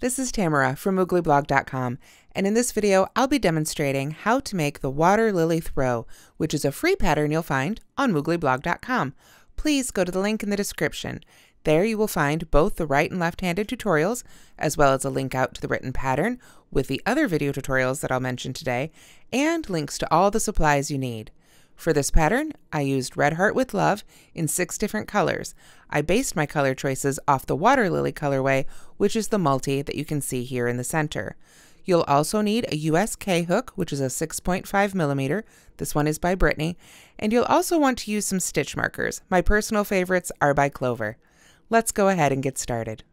This is Tamara from mooglyblog.com, and in this video I'll be demonstrating how to make the Waterlily throw, which is a free pattern you'll find on mooglyblog.com. Please go to the link in the description. There you will find both the right and left-handed tutorials, as well as a link out to the written pattern with the other video tutorials that I'll mention today, and links to all the supplies you need. For this pattern, I used Red Heart with Love in 6 different colors. I based my color choices off the Waterlily colorway, which is the multi that you can see here in the center. You'll also need a USK hook, which is a 6.5 millimeter. This one is by Brittany. And you'll also want to use some stitch markers. My personal favorites are by Clover. Let's go ahead and get started.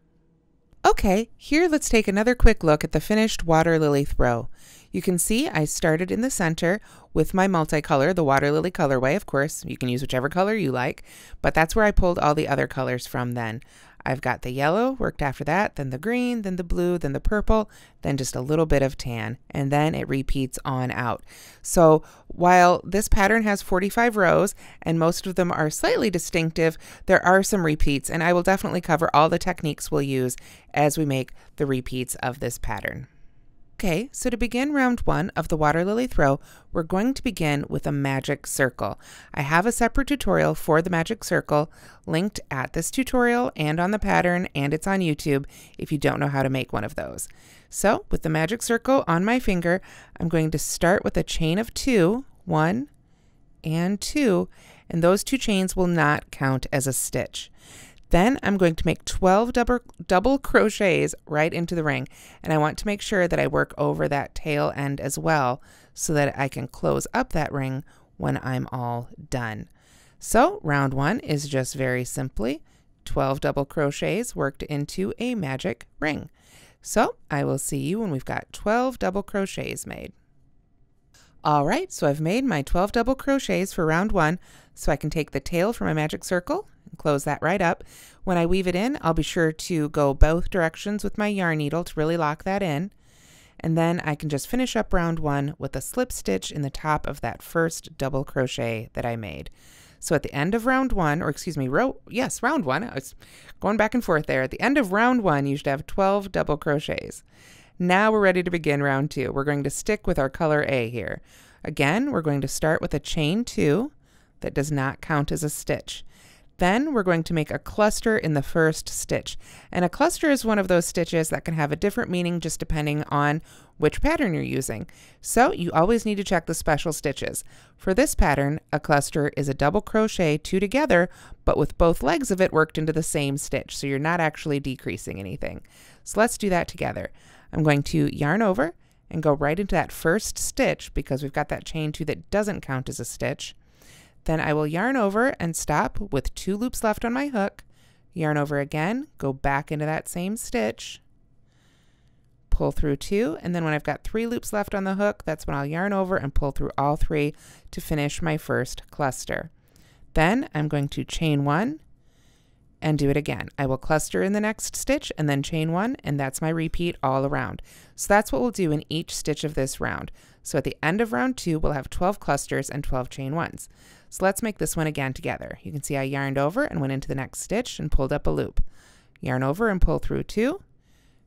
Okay, here let's take another quick look at the finished Waterlily throw. You can see I started in the center with my multicolor, the Waterlily colorway. Of course, you can use whichever color you like, but that's where I pulled all the other colors from then. I've got the yellow worked after that, then the green, then the blue, then the purple, then just a little bit of tan, and then it repeats on out. So while this pattern has 45 rows and most of them are slightly distinctive, there are some repeats, and I will definitely cover all the techniques we'll use as we make the repeats of this pattern. Okay, so to begin round 1 of the Waterlily throw, we're going to begin with a magic circle. I have a separate tutorial for the magic circle linked at this tutorial and on the pattern, and it's on YouTube if you don't know how to make one of those. So with the magic circle on my finger, I'm going to start with a chain of 2, 1 and 2, and those 2 chains will not count as a stitch. Then I'm going to make 12 double crochets right into the ring, and I want to make sure that I work over that tail end as well so that I can close up that ring when I'm all done. So round 1 is just very simply 12 double crochets worked into a magic ring. So I will see you when we've got 12 double crochets made. All right, so I've made my 12 double crochets for round 1, so I can take the tail from my magic circle and close that right up. When I weave it in, I'll be sure to go both directions with my yarn needle to really lock that in. And then I can just finish up round 1 with a slip stitch in the top of that first double crochet that I made. So at the end of round 1, or excuse me, round 1, I was going back and forth there. At the end of round 1, you should have 12 double crochets. Now we're ready to begin round 2. We're going to stick with our color A here. Again, we're going to start with a chain 2 that does not count as a stitch. Then we're going to make a cluster in the first stitch. And a cluster is one of those stitches that can have a different meaning just depending on which pattern you're using. So you always need to check the special stitches. For this pattern, a cluster is a double crochet 2 together, but with both legs of it worked into the same stitch. So you're not actually decreasing anything. So let's do that together. I'm going to yarn over and go right into that first stitch because we've got that chain 2 that doesn't count as a stitch. Then I will yarn over and stop with 2 loops left on my hook, yarn over again, go back into that same stitch, pull through 2, and then when I've got 3 loops left on the hook, that's when I'll yarn over and pull through all 3 to finish my first cluster. Then I'm going to chain 1 and do it again. I will cluster in the next stitch and then chain 1, and that's my repeat all around. So that's what we'll do in each stitch of this round. So at the end of round 2, we'll have 12 clusters and 12 chain 1s. So let's make this one again together. You can see I yarned over and went into the next stitch and pulled up a loop. Yarn over and pull through 2,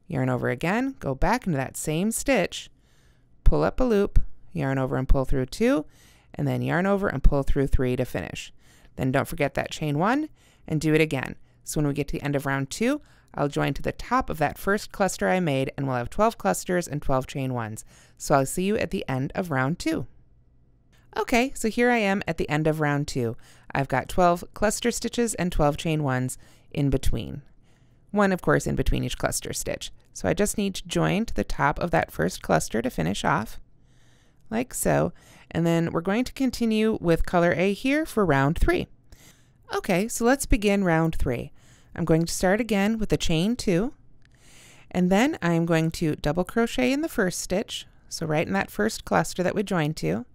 yarn over again, go back into that same stitch, pull up a loop, yarn over and pull through 2, and then yarn over and pull through 3 to finish. Then don't forget that chain 1 and do it again. So when we get to the end of round 2, I'll join to the top of that first cluster I made, and we'll have 12 clusters and 12 chain 1s. So I'll see you at the end of round 2. Okay, so here I am at the end of round 2. I've got 12 cluster stitches and 12 chain 1s in between. One, of course, in between each cluster stitch. So I just need to join to the top of that first cluster to finish off, like so. And then we're going to continue with color A here for round 3. Okay, so let's begin round 3. I'm going to start again with a chain 2, and then I'm going to double crochet in the first stitch, so right in that first cluster that we joined to,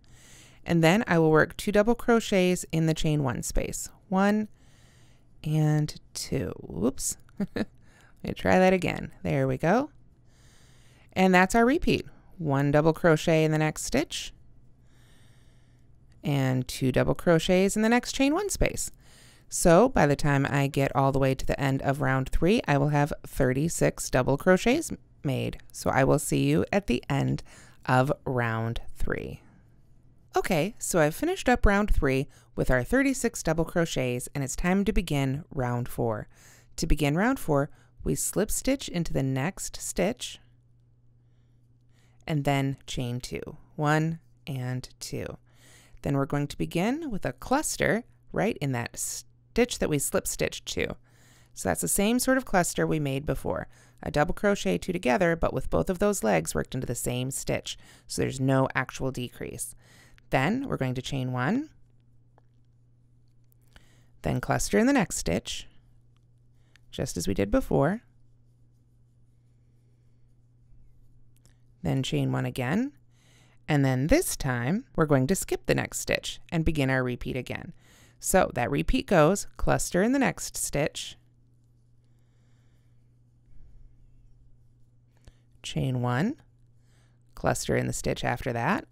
and then I will work 2 double crochets in the chain 1 space. 1 and 2. Whoops. Let me try that again. There we go. And that's our repeat. 1 double crochet in the next stitch, and 2 double crochets in the next chain 1 space. So by the time I get all the way to the end of round 3, I will have 36 double crochets made. So I will see you at the end of round 3. Okay, so I've finished up round 3 with our 36 double crochets, and it's time to begin round 4. To begin round 4, we slip stitch into the next stitch and then chain 2. 1 and 2. Then we're going to begin with a cluster right in that stitch that we slip stitched to. So that's the same sort of cluster we made before. A double crochet 2 together, but with both of those legs worked into the same stitch, so there's no actual decrease. Then we're going to chain 1, then cluster in the next stitch, just as we did before, then chain 1 again, and then this time we're going to skip the next stitch and begin our repeat again. So that repeat goes cluster in the next stitch, chain 1, cluster in the stitch after that,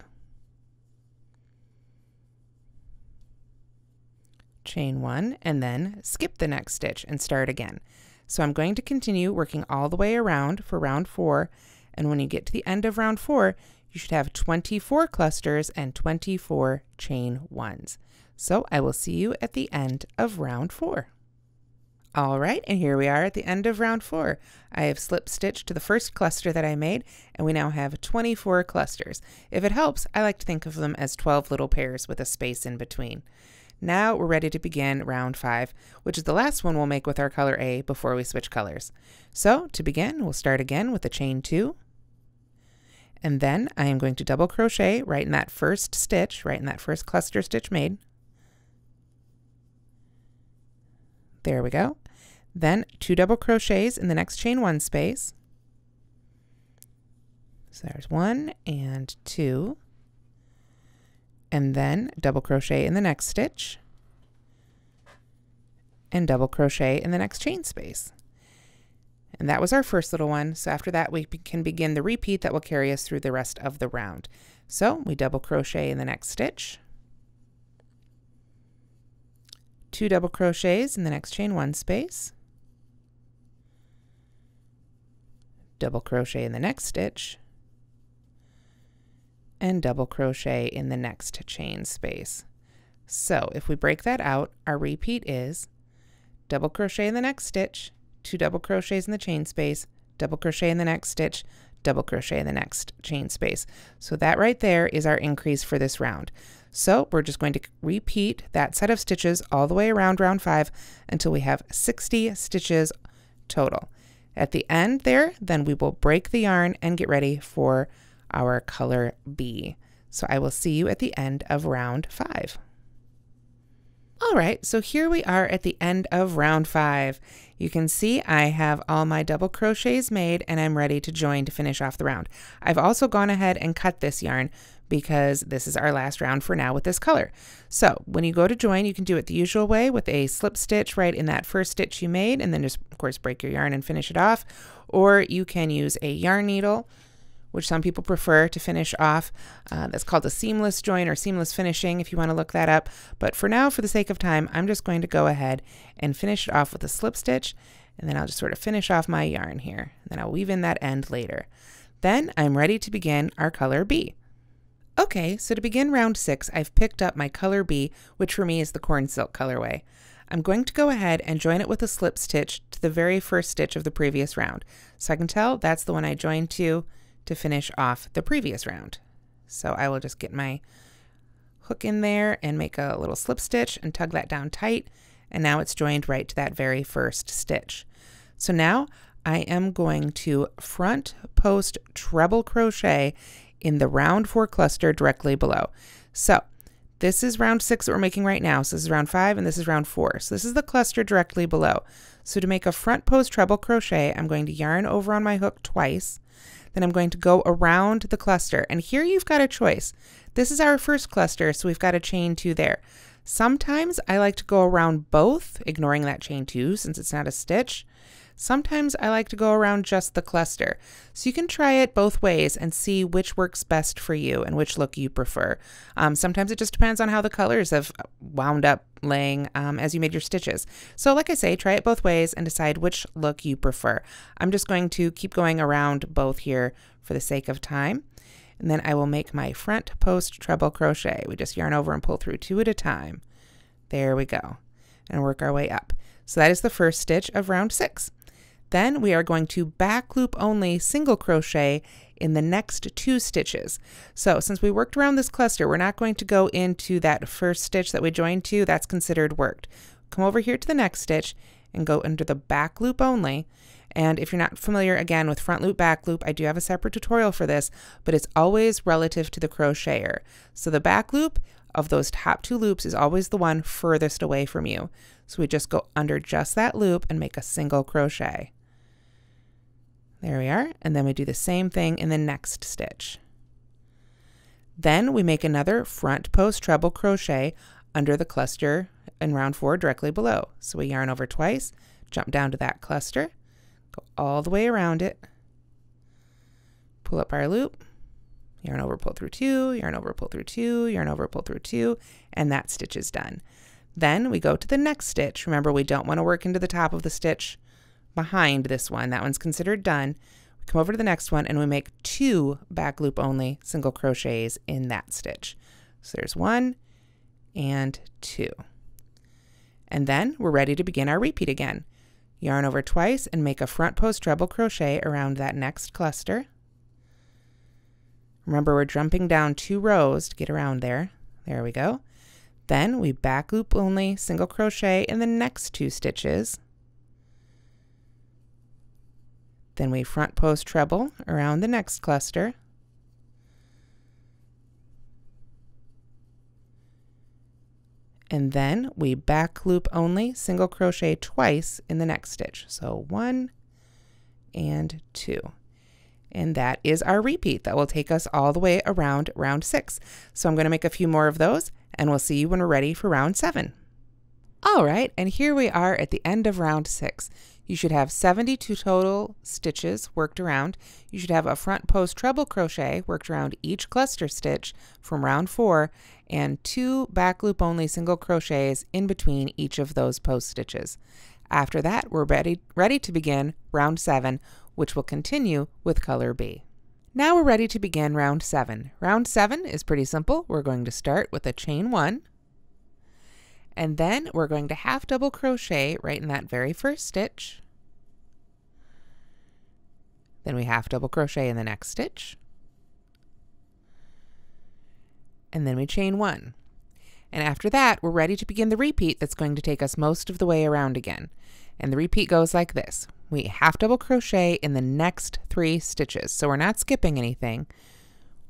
chain 1, and then skip the next stitch and start again. So I'm going to continue working all the way around for round 4, and when you get to the end of round 4, you should have 24 clusters and 24 chain 1s. So I will see you at the end of round 4. All right, and here we are at the end of round 4. I have slip stitched to the first cluster that I made, and we now have 24 clusters. If it helps, I like to think of them as 12 little pairs with a space in between. Now we're ready to begin round 5, which is the last one we'll make with our color A before we switch colors. So to begin, we'll start again with a chain 2, and then I am going to double crochet right in that first stitch, right in that first cluster stitch made. There we go. Then 2 double crochets in the next chain 1 space. So there's 1 and 2. And then double crochet in the next stitch and double crochet in the next chain space. And that was our first little one. So after that, we can begin the repeat that will carry us through the rest of the round. So we double crochet in the next stitch, 2 double crochets in the next chain 1 space, double crochet in the next stitch, and double crochet in the next chain space. So if we break that out, our repeat is double crochet in the next stitch, 2 double crochets in the chain space, double crochet in the next stitch, double crochet in the next chain space. So that right there is our increase for this round. So we're just going to repeat that set of stitches all the way around round 5 until we have 60 stitches total. At the end there, then we will break the yarn and get ready for our color B. So I will see you at the end of round 5. All right, so here we are at the end of round 5. You can see I have all my double crochets made and I'm ready to join to finish off the round. I've also gone ahead and cut this yarn because this is our last round for now with this color. So when you go to join, you can do it the usual way with a slip stitch right in that first stitch you made, and then just of course break your yarn and finish it off. Or you can use a yarn needle, which some people prefer to finish off. That's called a seamless join or seamless finishing if you want to look that up. But for now, for the sake of time, I'm just going to go ahead and finish it off with a slip stitch, and then I'll just sort of finish off my yarn here. And then I'll weave in that end later. Then I'm ready to begin our color B. Okay, so to begin round 6, I've picked up my color B, which for me is the corn silk colorway. I'm going to go ahead and join it with a slip stitch to the very first stitch of the previous round. So I can tell that's the one I joined to finish off the previous round. So I will just get my hook in there and make a little slip stitch and tug that down tight, and now it's joined right to that very first stitch. So now I am going to front post treble crochet in the round 4 cluster directly below. So this is round 6 that we're making right now. So this is round 5 and this is round 4. So this is the cluster directly below. So to make a front post treble crochet, I'm going to yarn over on my hook twice. Then I'm going to go around the cluster. And here you've got a choice. This is our first cluster, so we've got a chain 2 there. Sometimes I like to go around both, ignoring that chain 2 since it's not a stitch. Sometimes I like to go around just the cluster. So you can try it both ways and see which works best for you and which look you prefer. Sometimes it just depends on how the colors have wound up laying as you made your stitches. So like I say, try it both ways and decide which look you prefer. I'm just going to keep going around both here for the sake of time. And then I will make my front post treble crochet. We just yarn over and pull through 2 at a time. There we go. And work our way up. So that is the first stitch of round 6. Then we are going to back loop only single crochet in the next 2 stitches. So since we worked around this cluster, we're not going to go into that first stitch that we joined to. That's considered worked. Come over here to the next stitch and go under the back loop only. And if you're not familiar, again, with front loop, back loop, I do have a separate tutorial for this, but it's always relative to the crocheter. So the back loop of those top 2 loops is always the one furthest away from you. So we just go under just that loop and make a single crochet. There we are. And then we do the same thing in the next stitch. Then we make another front post treble crochet under the cluster in round 4 directly below. So we yarn over twice, jump down to that cluster, go all the way around it, pull up our loop, yarn over, pull through 2, yarn over, pull through 2, yarn over, pull through 2, and that stitch is done. Then we go to the next stitch. Remember, we don't want to work into the top of the stitch behind this one. That one's considered done. We come over to the next one and we make 2 back loop only single crochets in that stitch. So there's 1 and 2. And then we're ready to begin our repeat again. Yarn over twice and make a front post treble crochet around that next cluster. Remember, we're jumping down 2 rows to get around there. There we go. Then we back loop only single crochet in the next 2 stitches. Then we front post treble around the next cluster. And then we back loop only single crochet twice in the next stitch. So 1 and 2. And that is our repeat. That will take us all the way around round 6. So I'm going to make a few more of those, and we'll see you when we're ready for round 7. All right, and here we are at the end of round 6. You should have 72 total stitches worked around. You should have a front post treble crochet worked around each cluster stitch from round 4, and 2 back loop only single crochets in between each of those post stitches. After that, we're ready to begin round 7, which will continue with color B. Now we're ready to begin round 7. Round 7 is pretty simple. We're going to start with a chain 1, and then we're going to half double crochet right in that very first stitch. Then we half double crochet in the next stitch, and then we chain 1. And after that, we're ready to begin the repeat that's going to take us most of the way around again. And the repeat goes like this. We half double crochet in the next 3 stitches. So we're not skipping anything.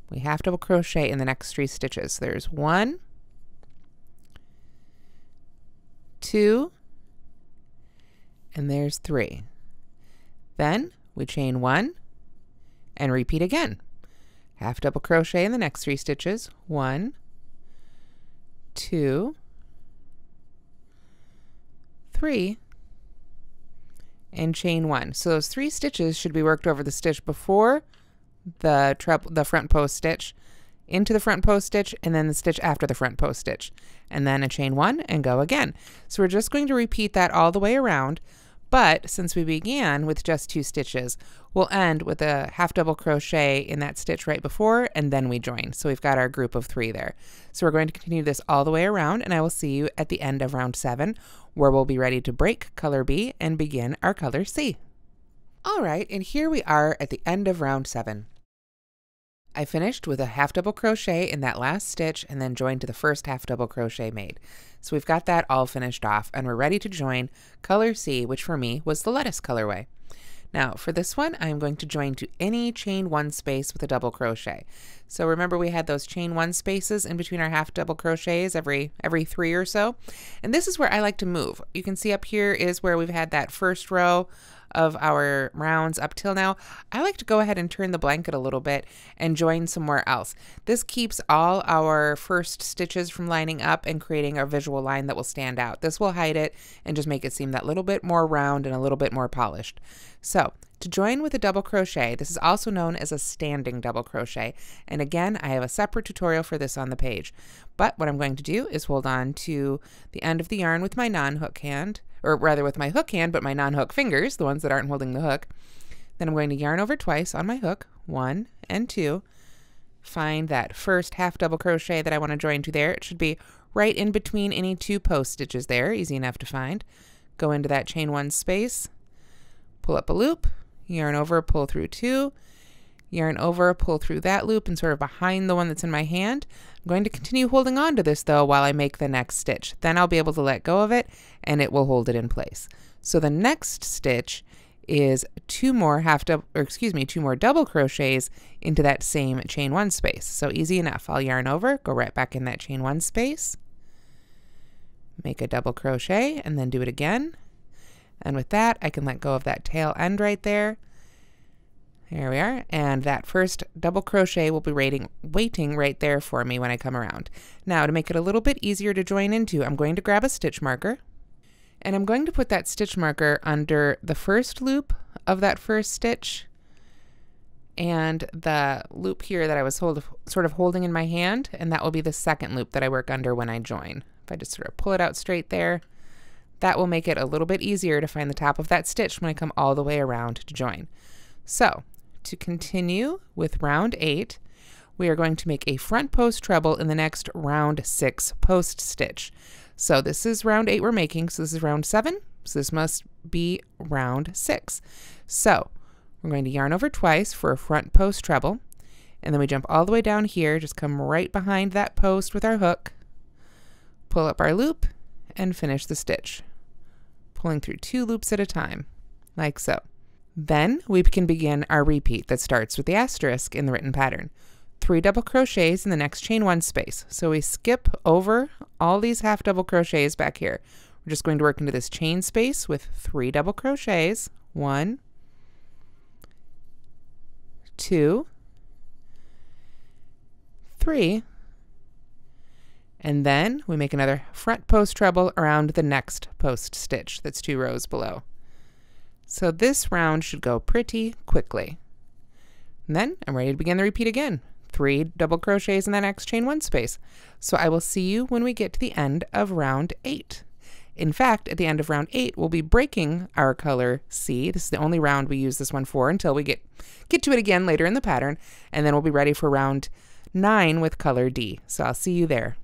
We half double crochet in the next 3 stitches. So there's 1, 2, and there's 3. Then we chain 1 and repeat again. Half double crochet in the next 3 stitches. 1, 2, 3, and chain 1. So those 3 stitches should be worked over the stitch before the front post stitch, into the front post stitch, and then the stitch after the front post stitch, and then a chain 1 and go again. So we're just going to repeat that all the way around, but since we began with just 2 stitches, we'll end with a half double crochet in that stitch right before, and then we join. So we've got our group of 3 there. So we're going to continue this all the way around, and I will see you at the end of round 7, where we'll be ready to break color B and begin our color C. All right, and here we are at the end of round 7. I finished with a half double crochet in that last stitch and then joined to the first half double crochet made. So we've got that all finished off, and we're ready to join color C, which for me was the lettuce colorway. Now for this one, I'm going to join to any chain 1 space with a double crochet. So remember, we had those chain 1 spaces in between our half double crochets every 3 or so. And this is where I like to move. You can see up here is where we've had that first row of our rounds up till now, I like to go ahead and turn the blanket a little bit and join somewhere else. This keeps all our first stitches from lining up and creating a visual line that will stand out. This will hide it and just make it seem that little bit more round and a little bit more polished. So to join with a double crochet, this is also known as a standing double crochet. And again, I have a separate tutorial for this on the page. But what I'm going to do is hold on to the end of the yarn with my non-hook hand, or rather with my hook hand, but my non-hook fingers, the ones that aren't holding the hook. Then I'm going to yarn over twice on my hook, 1 and 2. Find that first half double crochet that I want to join to there. It should be right in between any 2 post stitches there, easy enough to find. Go into that chain 1 space, pull up a loop, yarn over, pull through 2, yarn over, pull through that loop and sort of behind the one that's in my hand. I'm going to continue holding on to this though while I make the next stitch. Then I'll be able to let go of it and it will hold it in place. So the next stitch is 2 more double crochets into that same chain 1 space. So easy enough. I'll yarn over, go right back in that chain 1 space, make a double crochet and then do it again. And with that, I can let go of that tail end right there. There we are. And that first double crochet will be waiting right there for me when I come around. Now, to make it a little bit easier to join into, I'm going to grab a stitch marker. And I'm going to put that stitch marker under the first loop of that first stitch and the loop here that I was sort of holding in my hand. And that will be the second loop that I work under when I join. If I just sort of pull it out straight there, that will make it a little bit easier to find the top of that stitch when I come all the way around to join. So to continue with round 8, we are going to make a front post treble in the next round 6 post stitch. So this is round 8 we're making, so this is round 7, so this must be round 6. So we're going to yarn over twice for a front post treble, and then we jump all the way down here, just come right behind that post with our hook, pull up our loop, and finish the stitch, pulling through 2 loops at a time, like so. Then we can begin our repeat that starts with the asterisk in the written pattern. 3 double crochets in the next chain 1 space. So we skip over all these half double crochets back here. We're just going to work into this chain space with 3 double crochets. 1, 2, 3. And then we make another front post treble around the next post stitch that's 2 rows below. So this round should go pretty quickly. And then I'm ready to begin the repeat again. 3 double crochets in the next chain 1 space. So I will see you when we get to the end of round 8. In fact, at the end of round 8, we'll be breaking our color C. This is the only round we use this one for until we get to it again later in the pattern. And then we'll be ready for round 9 with color D. So I'll see you there.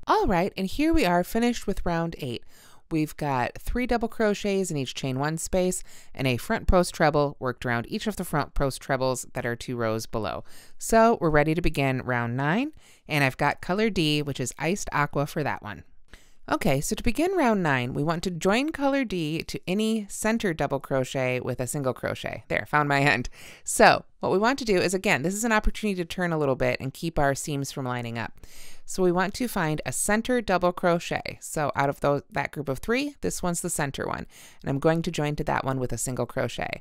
All right, and here we are finished with round 8. We've got 3 double crochets in each chain 1 space and a front post treble worked around each of the front post trebles that are 2 rows below. So we're ready to begin round 9, and I've got color D, which is iced aqua for that one. Okay, so to begin round 9, we want to join color D to any center double crochet with a single crochet. There, found my end. So what we want to do is, again, this is an opportunity to turn a little bit and keep our seams from lining up. So we want to find a center double crochet. So out of that group of 3, this one's the center one. And I'm going to join to that one with a single crochet.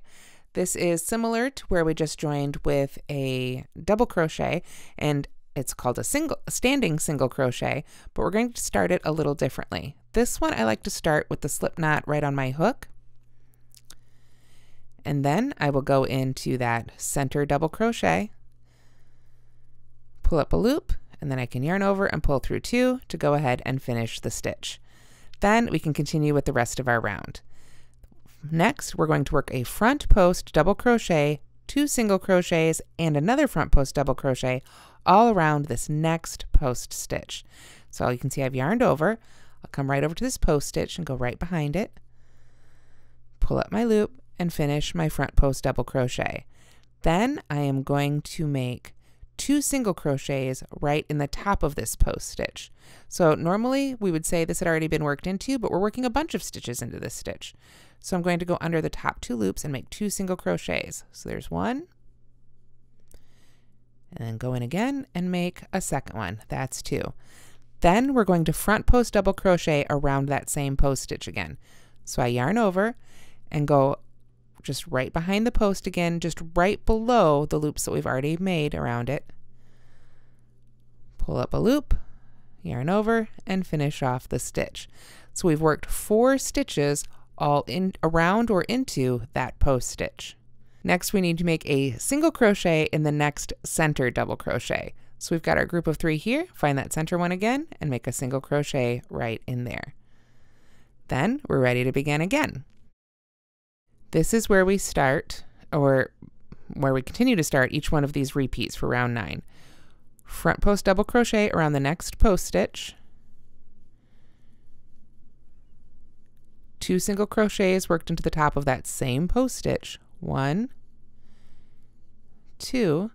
This is similar to where we just joined with a double crochet, and it's called a standing single crochet, but we're going to start it a little differently. This one I like to start with the slip knot right on my hook. And then I will go into that center double crochet, pull up a loop, and then I can yarn over and pull through 2 to go ahead and finish the stitch. Then we can continue with the rest of our round. Next, we're going to work a front post double crochet, 2 single crochets, and another front post double crochet all around this next post stitch. So you can see I've yarned over. I'll come right over to this post stitch and go right behind it, pull up my loop, and finish my front post double crochet. Then I am going to make 2 single crochets right in the top of this post stitch. So normally we would say this had already been worked into, but we're working a bunch of stitches into this stitch. So I'm going to go under the top 2 loops and make 2 single crochets. So there's 1, and then go in again and make a second one. That's 2. Then we're going to front post double crochet around that same post stitch again. So I yarn over and go just right behind the post again, just right below the loops that we've already made around it. Pull up a loop, yarn over, and finish off the stitch. So we've worked 4 stitches all in around or into that post stitch. Next, we need to make a single crochet in the next center double crochet. So we've got our group of 3 here, find that center one again, and make a single crochet right in there. Then we're ready to begin again. This is where we start, or where we continue to start each one of these repeats for round 9. Front post double crochet around the next post stitch, 2 single crochets worked into the top of that same post stitch, 1, 2,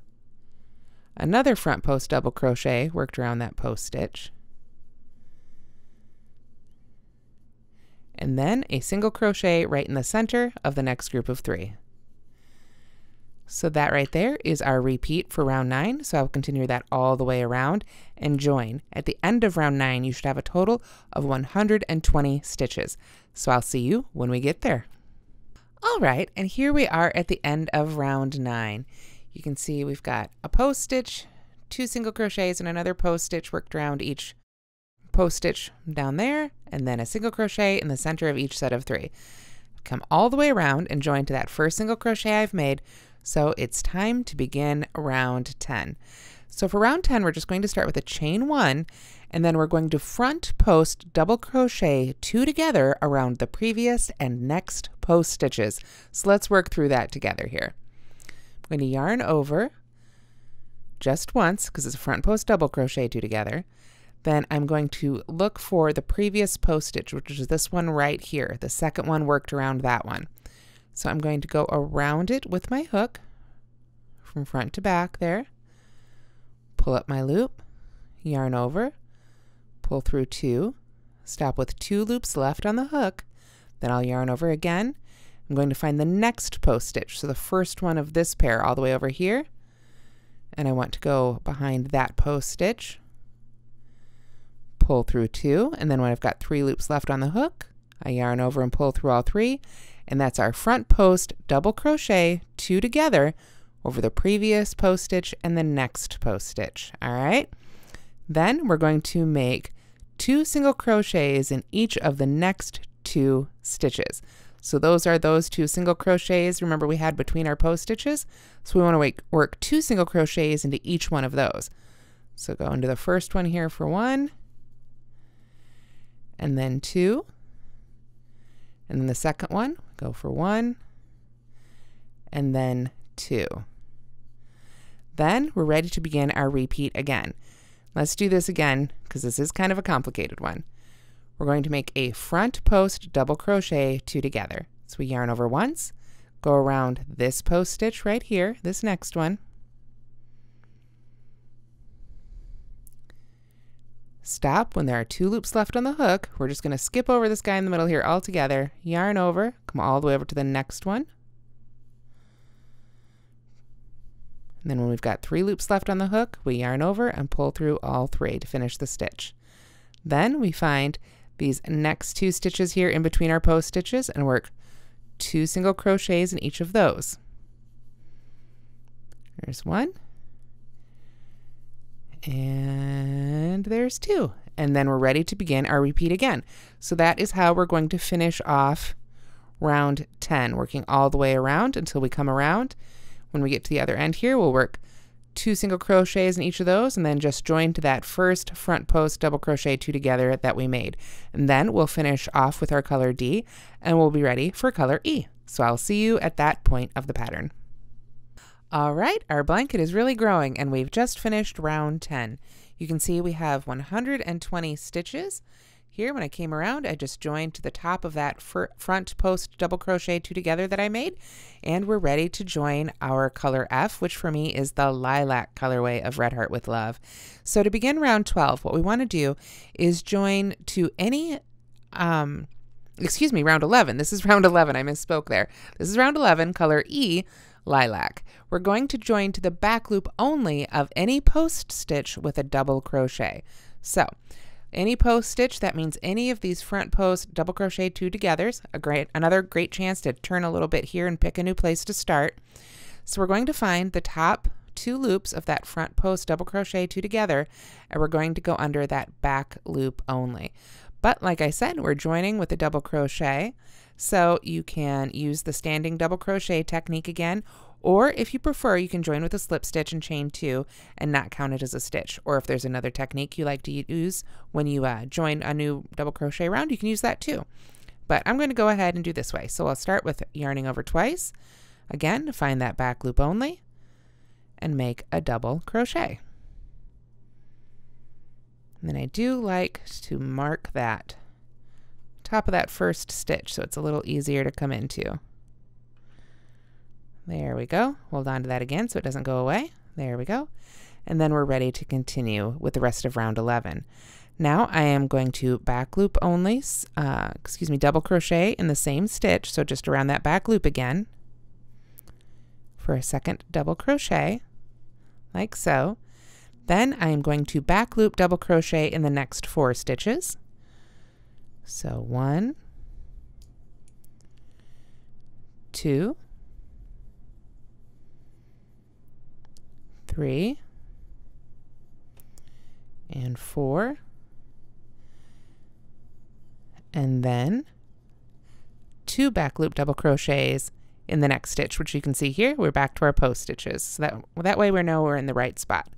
another front post double crochet worked around that post stitch, and then a single crochet right in the center of the next group of 3. So that right there is our repeat for round 9. So I'll continue that all the way around and join. At the end of round 9, you should have a total of 120 stitches. So I'll see you when we get there. All right, and here we are at the end of round 9. You can see we've got a post stitch, 2 single crochets, and another post stitch worked around each post stitch down there, and then a single crochet in the center of each set of 3. Come all the way around and join to that first single crochet I've made. So it's time to begin round 10. So for round 10, we're just going to start with a chain 1, and then we're going to front post double crochet 2 together around the previous and next post stitches. So let's work through that together here. I'm going to yarn over just once because it's a front post double crochet 2 together. Then I'm going to look for the previous post stitch, which is this one right here. The second one worked around that one. So I'm going to go around it with my hook from front to back there, pull up my loop, yarn over, pull through 2, stop with 2 loops left on the hook, then I'll yarn over again. I'm going to find the next post stitch, so the first one of this pair all the way over here, and I want to go behind that post stitch, pull through 2, and then when I've got 3 loops left on the hook, I yarn over and pull through all 3, and that's our front post double crochet 2 together over the previous post stitch and the next post stitch. All right, then we're going to make 2 single crochets in each of the next 2 stitches. So those are those 2 single crochets, remember we had between our post stitches, so we want to work 2 single crochets into each one of those. So go into the first one here for 1, and then 2, and then the second one, go for 1, and then 2. Then we're ready to begin our repeat again. Let's do this again because this is kind of a complicated one. We're going to make a front post double crochet 2 together. So we yarn over once, go around this post stitch right here, this next one, stop when there are 2 loops left on the hook. We're just going to skip over this guy in the middle here altogether, yarn over, come all the way over to the next one. And then when we've got 3 loops left on the hook, we yarn over and pull through all 3 to finish the stitch. Then we find these next 2 stitches here in between our post stitches and work 2 single crochets in each of those. There's 1. And there's 2. And then we're ready to begin our repeat again. So that is how we're going to finish off round 10, working all the way around until we come around. When we get to the other end here, we'll work 2 single crochets in each of those and then just join to that first front post double crochet 2 together that we made. And then we'll finish off with our color D and we'll be ready for color E. So I'll see you at that point of the pattern. All right, our blanket is really growing and we've just finished round 10. You can see we have 120 stitches. Here, when I came around, I just joined to the top of that front post double crochet 2 together that I made, and we're ready to join our color F, which for me is the lilac colorway of Red Heart with Love. So to begin round 12, what we want to do is join to any, round 11. This is round 11, I misspoke there. This is round 11, color E, lilac. We're going to join to the back loop only of any post stitch with a double crochet. So Any post stitch, that means any of these front post double crochet 2 togethers. Another great chance to turn a little bit here and pick a new place to start. So we're going to find the top 2 loops of that front post double crochet 2 together, and we're going to go under that back loop only. But like I said, we're joining with a double crochet, so you can use the standing double crochet technique again, or if you prefer, you can join with a slip stitch and chain 2 and not count it as a stitch. Or if there's another technique you like to use when you join a new double crochet round, you can use that too. But I'm going to go ahead and do this way. So I'll start with yarning over twice, again, find that back loop only, and make a double crochet. And then I do like to mark that top of that first stitch so it's a little easier to come into. There we go. Hold on to that again so it doesn't go away. There we go. And then we're ready to continue with the rest of round 11. Now I am going to back loop only, double crochet in the same stitch, so just around that back loop again for a second double crochet, like so. Then I am going to back loop double crochet in the next 4 stitches. So 1, 2, 3, and 4, and then 2 back loop double crochets in the next stitch, which you can see here. We're back to our post stitches. So that way we know we're in the right spot.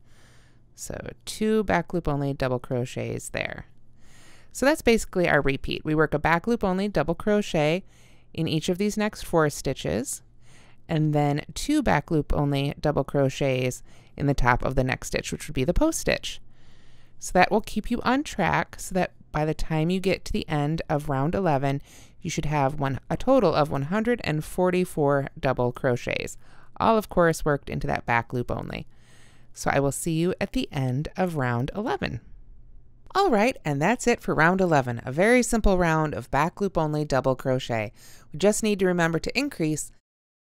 So 2 back loop only double crochets there. So that's basically our repeat. We work a back loop only double crochet in each of these next 4 stitches, and then 2 back loop only double crochets in the top of the next stitch, which would be the post stitch. So that will keep you on track so that by the time you get to the end of round 11, you should have a total of 144 double crochets, all of course worked into that back loop only. So I will see you at the end of round 11. All right, and that's it for round 11, a very simple round of back loop only double crochet. We just need to remember to increase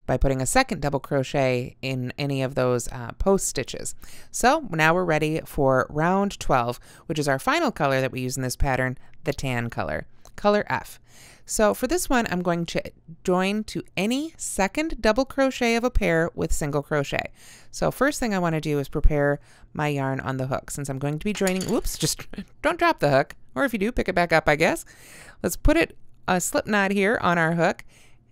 by putting a second double crochet in any of those post stitches. So now we're ready for round 12, which is our final color that we use in this pattern, the tan color, color F. So for this one, I'm going to join to any second double crochet of a pair with single crochet. So first thing I want to do is prepare my yarn on the hook. Since I'm going to be joining, whoops, just don't drop the hook, or if you do, pick it back up, I guess. Let's put a slip knot here on our hook,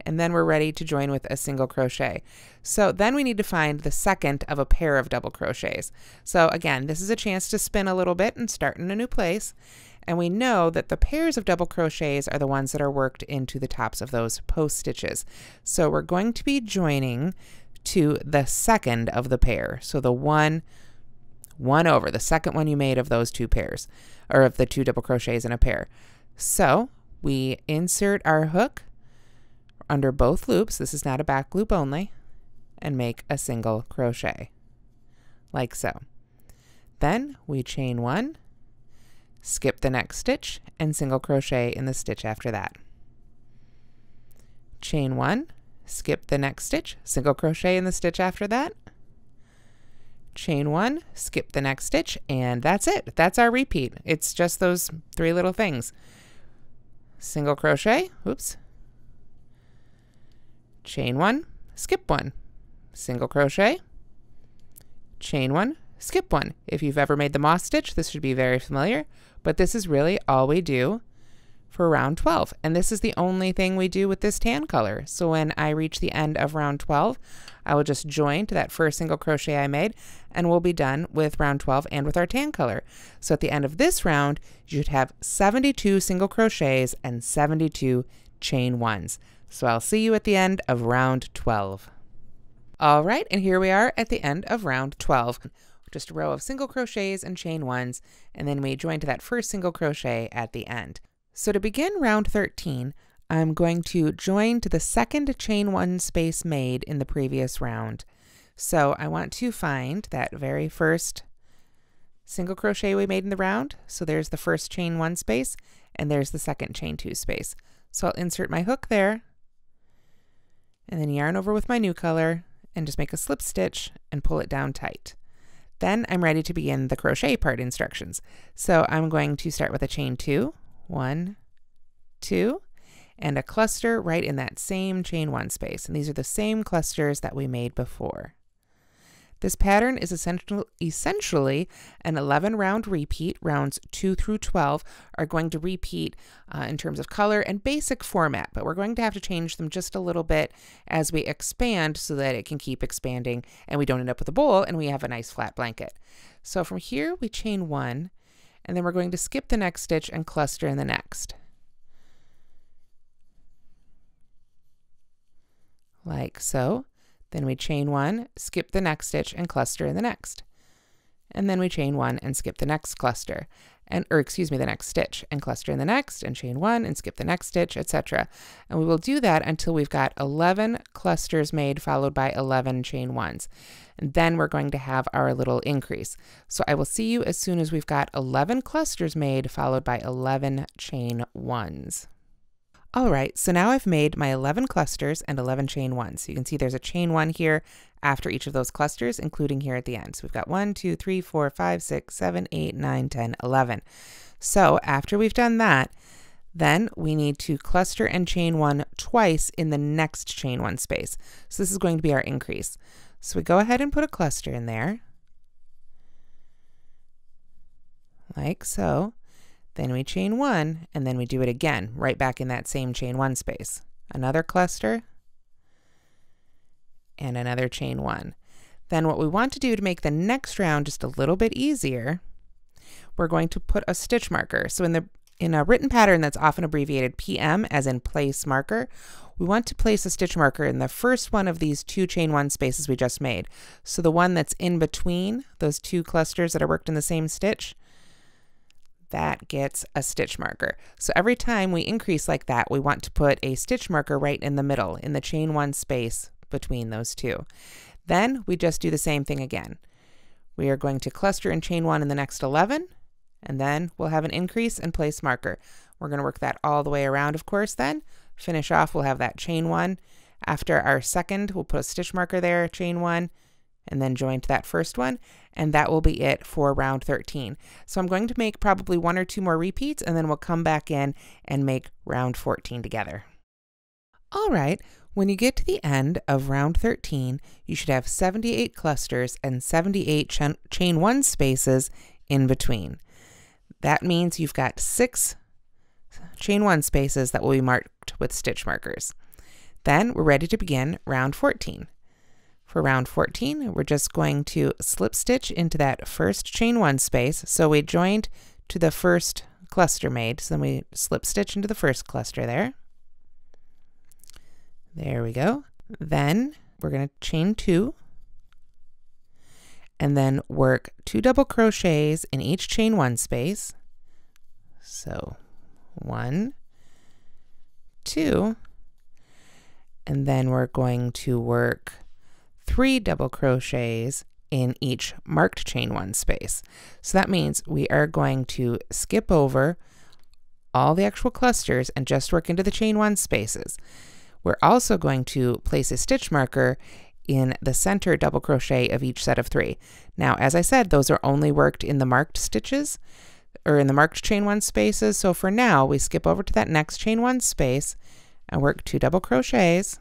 and then we're ready to join with a single crochet. So then we need to find the second of a pair of double crochets. So again, this is a chance to spin a little bit and start in a new place. And we know that the pairs of double crochets are the ones that are worked into the tops of those post stitches. So we're going to be joining to the second of the pair. So the one over, the second one you made of those 2 pairs, or of the 2 double crochets in a pair. So we insert our hook under both loops, this is not a back loop only, and make a single crochet, like so. Then we chain 1, skip the next stitch, and single crochet in the stitch after that. Chain 1, skip the next stitch, single crochet in the stitch after that. Chain 1, skip the next stitch, and that's it. That's our repeat. It's just those 3 little things. Single crochet, oops. Chain 1, skip 1, single crochet, chain 1, skip 1. If you've ever made the moss stitch, this should be very familiar, but this is really all we do for round 12. And this is the only thing we do with this tan color. So when I reach the end of round 12, I will just join to that first single crochet I made, and we'll be done with round 12 and with our tan color. So at the end of this round, you should have 72 single crochets and 72 chain 1s. So I'll see you at the end of round 12. All right, and here we are at the end of round 12. Just a row of single crochets and chain 1s, and then we join to that first single crochet at the end. So to begin round 13, I'm going to join to the second chain 1 space made in the previous round. So I want to find that very first single crochet we made in the round. So there's the first chain 1 space, and there's the second chain 2 space. So I'll insert my hook there, and then yarn over with my new color and just make a slip stitch and pull it down tight. Then I'm ready to begin the crochet part instructions. So I'm going to start with a chain 2, 1, 2, and a cluster right in that same chain 1 space. And these are the same clusters that we made before. This pattern is essentially an 11 round repeat. Rounds 2 through 12 are going to repeat in terms of color and basic format, but we're going to have to change them just a little bit as we expand so that it can keep expanding and we don't end up with a bowl and we have a nice flat blanket. So from here we chain 1, and then we're going to skip the next stitch and cluster in the next. Like so. Then we chain 1, skip the next stitch, and cluster in the next. And then we chain 1 and skip the next cluster, the next stitch, and cluster in the next, and chain 1 and skip the next stitch, etc. And we will do that until we've got 11 clusters made, followed by 11 chain 1s. And then we're going to have our little increase. So I will see you as soon as we've got 11 clusters made, followed by 11 chain 1s. All right, so now I've made my 11 clusters and 11 chain 1s. So you can see there's a chain 1 here after each of those clusters, including here at the end. So we've got 1, 2, 3, 4, 5, 6, 7, 8, 9, 10, 11. So after we've done that, then we need to cluster and chain 1 twice in the next chain 1 space. So this is going to be our increase. So we go ahead and put a cluster in there, like so. Then we chain 1, and then we do it again, right back in that same chain 1 space. Another cluster, and another chain 1. Then what we want to do to make the next round just a little bit easier, we're going to put a stitch marker. So in a written pattern that's often abbreviated PM, as in place marker, we want to place a stitch marker in the first one of these 2 chain 1 spaces we just made. So the one that's in between those 2 clusters that are worked in the same stitch, that gets a stitch marker. So every time we increase like that, we want to put a stitch marker right in the middle, in the chain 1 space between those 2. Then we just do the same thing again. We are going to cluster and chain 1 in the next 11, and then we'll have an increase and place marker. We're going to work that all the way around, of course, then. Finish off, we'll have that chain 1. After our second, we'll put a stitch marker there, chain 1, and then join to that first one, and that will be it for round 13. So I'm going to make probably 1 or 2 more repeats, and then we'll come back in and make round 14 together. All right, when you get to the end of round 13, you should have 78 clusters and 78 chain 1 spaces in between. That means you've got 6 chain 1 spaces that will be marked with stitch markers. Then we're ready to begin round 14. For round 14, we're just going to slip stitch into that first chain 1 space. So we joined to the first cluster made, so then we slip stitch into the first cluster there. There we go. Then we're going to chain 2, and then work 2 double crochets in each chain 1 space. So 1, 2, and then we're going to work 3 double crochets in each marked chain 1 space. So that means we are going to skip over all the actual clusters and just work into the chain 1 spaces. We're also going to place a stitch marker in the center double crochet of each set of 3. Now, as I said, those are only worked in the marked stitches, or in the marked chain 1 spaces. So for now, we skip over to that next chain 1 space and work 2 double crochets,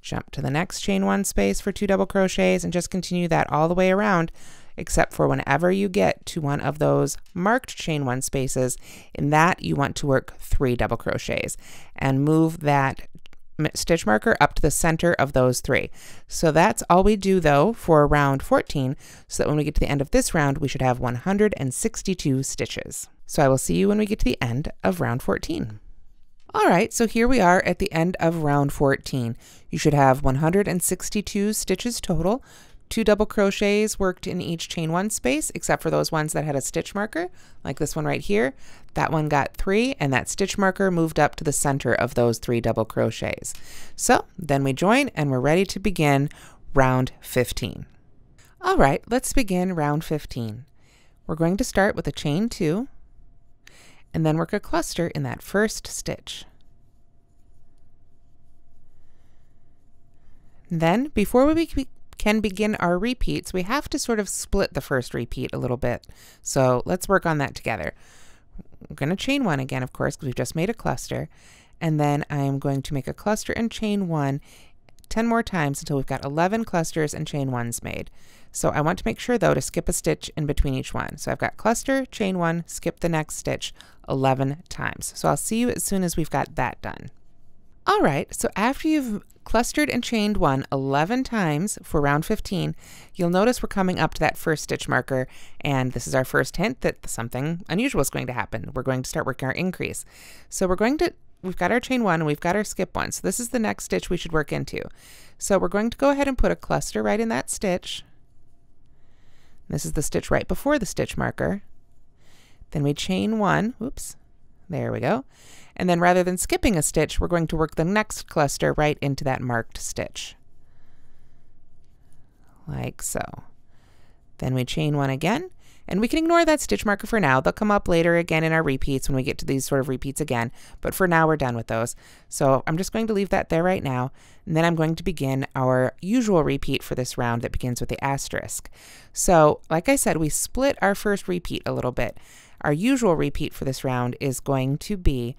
jump to the next chain 1 space for 2 double crochets, and just continue that all the way around, except for whenever you get to one of those marked chain 1 spaces, in that you want to work 3 double crochets and move that stitch marker up to the center of those 3. So that's all we do though for round 14, so that when we get to the end of this round, we should have 162 stitches. So I will see you when we get to the end of round 14. All right, so here we are at the end of round 14. You should have 162 stitches total, 2 double crochets worked in each chain 1 space, except for those ones that had a stitch marker, like this one right here. That one got 3, and that stitch marker moved up to the center of those 3 double crochets. So then we join, and we're ready to begin round 15. All right, let's begin round 15. We're going to start with a chain 2, and then work a cluster in that first stitch. Then, before we can begin our repeats, we have to sort of split the first repeat a little bit. So let's work on that together. I'm going to chain 1 again, of course, because we've just made a cluster. And then I'm going to make a cluster and chain 1 10 more times until we've got 11 clusters and chain 1s made. So I want to make sure, though, to skip a stitch in between each one. So I've got cluster, chain 1, skip the next stitch 11 times. So I'll see you as soon as we've got that done. All right, so after you've clustered and chained 1 11 times for round 15, you'll notice we're coming up to that first stitch marker, and this is our first hint that something unusual is going to happen. We're going to start working our increase. So we've got our chain 1 and we've got our skip 1. So this is the next stitch we should work into. So we're going to go ahead and put a cluster right in that stitch. This is the stitch right before the stitch marker. Then we chain 1, oops, there we go. And then rather than skipping a stitch, we're going to work the next cluster right into that marked stitch. Like so. Then we chain 1 again, and we can ignore that stitch marker for now. They'll come up later again in our repeats when we get to these sort of repeats again, but for now we're done with those. So I'm just going to leave that there right now, and then I'm going to begin our usual repeat for this round that begins with the asterisk. So like I said, we split our first repeat a little bit. Our usual repeat for this round is going to be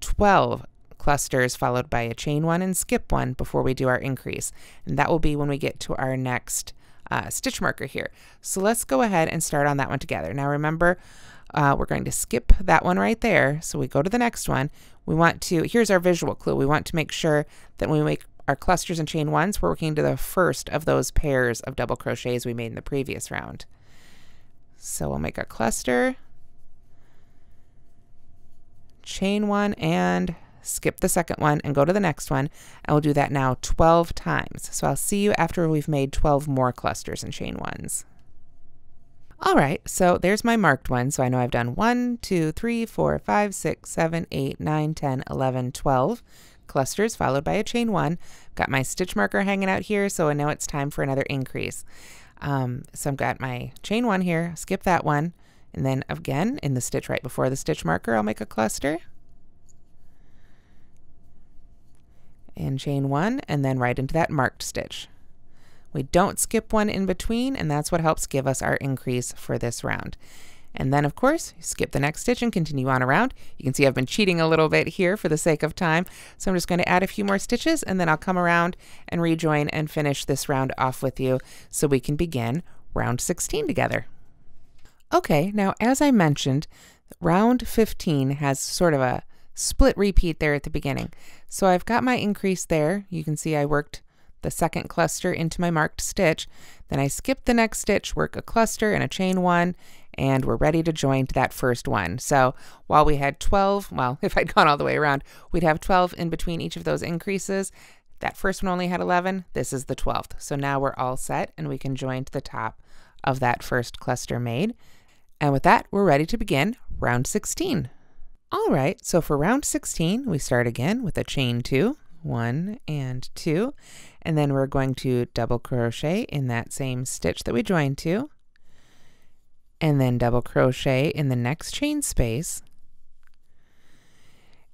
12 clusters followed by a chain 1 and skip 1 before we do our increase. And that will be when we get to our next stitch marker here. So let's go ahead and start on that one together. Now remember, we're going to skip that one right there. So we go to the next one. We want to, here's our visual clue. We want to make sure that when we make our clusters and chain 1s, we're working to the first of those pairs of double crochets we made in the previous round. So we'll make a cluster, chain 1 and skip the second one and go to the next one, and we'll do that now 12 times. So I'll see you after we've made 12 more clusters and chain 1s. All right, so there's my marked one. So I know I've done 1, 2, 3, 4, 5, 6, 7, 8, 9, 10, 11, 12 clusters followed by a chain 1. Got my stitch marker hanging out here, so I know it's time for another increase. So I've got my chain 1 here, skip that one, and then again in the stitch right before the stitch marker, I'll make a cluster and chain 1, and then right into that marked stitch. We don't skip one in between, and that's what helps give us our increase for this round. And then of course, skip the next stitch and continue on around. You can see I've been cheating a little bit here for the sake of time. So I'm just going to add a few more stitches, and then I'll come around and rejoin and finish this round off with you so we can begin round 16 together. Okay, now as I mentioned, round 15 has sort of a split repeat there at the beginning. So I've got my increase there. You can see I worked the second cluster into my marked stitch. Then I skip the next stitch, work a cluster and a chain 1, and we're ready to join to that first one. So while we had 12, well, if I'd gone all the way around, we'd have 12 in between each of those increases. That first one only had 11. This is the 12th. So now we're all set, and we can join to the top of that first cluster made. And with that, we're ready to begin round 16. All right, so for round 16, we start again with a chain 2, 1 and 2, and then we're going to double crochet in that same stitch that we joined to, and then double crochet in the next chain space.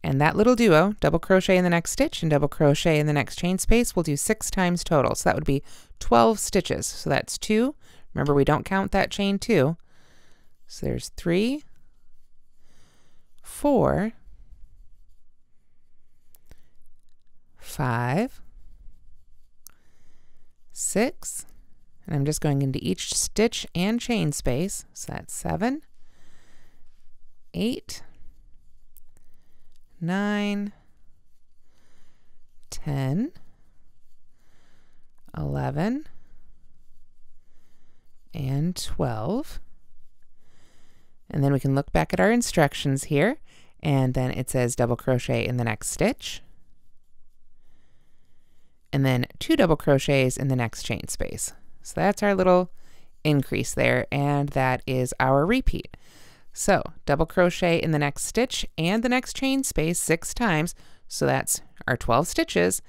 And that little duo, double crochet in the next stitch and double crochet in the next chain space, we'll do 6 times total. So that would be 12 stitches. So that's 2. Remember, we don't count that chain 2. So there's 3, 4, 5, 6, and I'm just going into each stitch and chain space. So that's 7, 8, 9, 10, 11, and 12. And then we can look back at our instructions here, and then it says double crochet in the next stitch, and then 2 double crochets in the next chain space. So that's our little increase there, and that is our repeat. So double crochet in the next stitch and the next chain space 6 times, so that's our 12 stitches,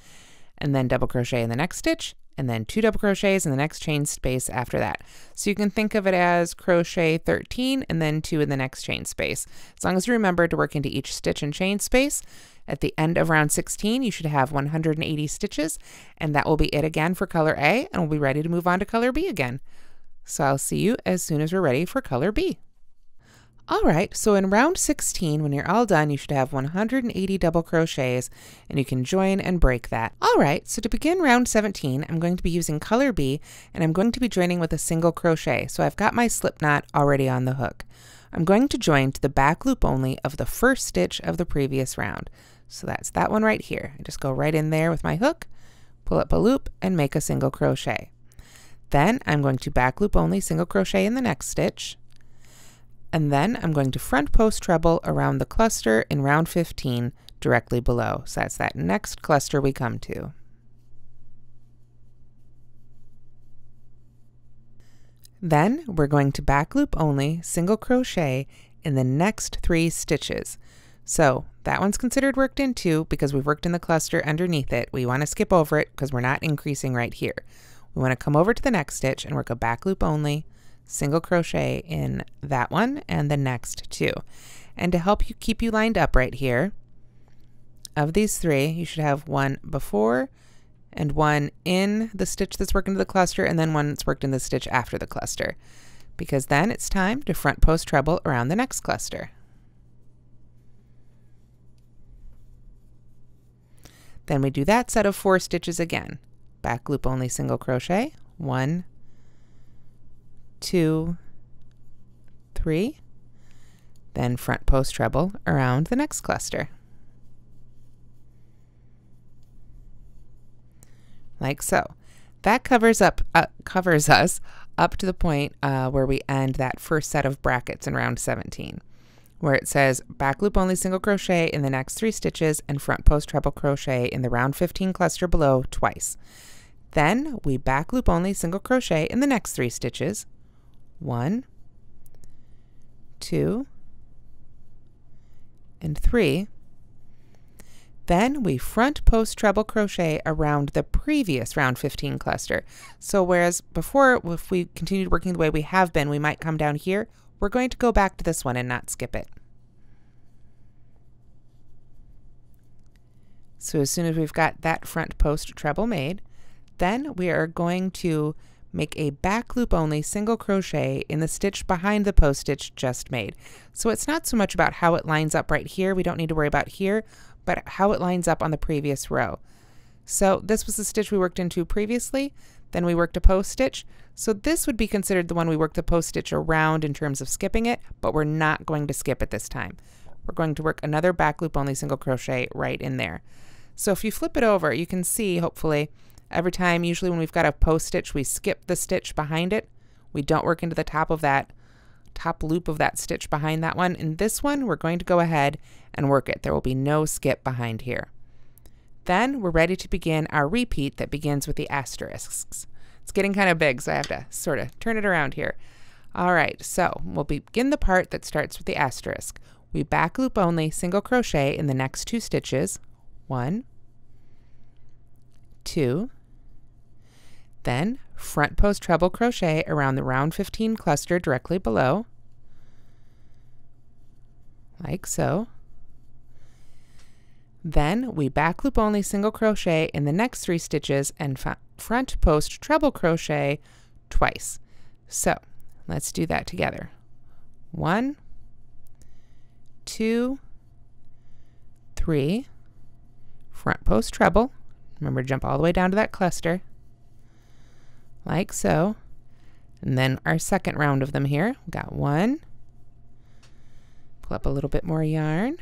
and then double crochet in the next stitch and then 2 double crochets in the next chain space after that. So you can think of it as crochet 13 and then 2 in the next chain space. As long as you remember to work into each stitch and chain space, at the end of round 16, you should have 180 stitches, and that will be it again for color A, and we'll be ready to move on to color B again. So I'll see you as soon as we're ready for color B. All right, so in round 16, when you're all done, you should have 180 double crochets, and you can join and break that. All right, so to begin round 17, I'm going to be using color B, and I'm going to be joining with a single crochet. So I've got my slip knot already on the hook. I'm going to join to the back loop only of the first stitch of the previous round. So that's that one right here. I just go right in there with my hook, pull up a loop, and make a single crochet. Then I'm going to back loop only single crochet in the next stitch. And then I'm going to front post treble around the cluster in round 15 directly below. So that's that next cluster we come to. Then we're going to back loop only single crochet in the next 3 stitches. So that one's considered worked in too because we've worked in the cluster underneath it. We want to skip over it because we're not increasing right here. We want to come over to the next stitch and work a back loop only single crochet in that one and the next 2. And to help you keep you lined up right here, of these 3, you should have one before and one in the stitch that's worked into the cluster, and then one that's worked in the stitch after the cluster, because then it's time to front post treble around the next cluster. Then we do that set of 4 stitches again. Back loop only single crochet, 1, 2, 3, then front post treble around the next cluster. Like so. That covers us up to the point where we end that first set of brackets in round 17, where it says back loop only single crochet in the next 3 stitches and front post treble crochet in the round 15 cluster below twice. Then we back loop only single crochet in the next 3 stitches, 1, 2, and 3. Then we front post treble crochet around the previous round 15 cluster. So whereas before, if we continued working the way we have been, we might come down here, we're going to go back to this one and not skip it. So as soon as we've got that front post treble made, then we are going to make a back loop only single crochet in the stitch behind the post stitch just made. So it's not so much about how it lines up right here, we don't need to worry about here, but how it lines up on the previous row. So this was the stitch we worked into previously, then we worked a post stitch. So this would be considered the one we worked the post stitch around in terms of skipping it, but we're not going to skip it this time. We're going to work another back loop only single crochet right in there. So if you flip it over, you can see, hopefully, every time, usually when we've got a post stitch, we skip the stitch behind it. We don't work into the top of that top loop of that stitch behind that one. In this one, we're going to go ahead and work it. There will be no skip behind here. Then we're ready to begin our repeat that begins with the asterisks. It's getting kind of big, so I have to sort of turn it around here. All right, so we'll begin the part that starts with the asterisk. We back loop only single crochet in the next 2 stitches, 1, 2, then front post treble crochet around the round 15 cluster directly below, like so. Then we back loop only single crochet in the next 3 stitches and front post treble crochet twice. So let's do that together. 1, 2, 3, front post treble. Remember to jump all the way down to that cluster, like so. And then our second round of them here. We got 1, pull up a little bit more yarn,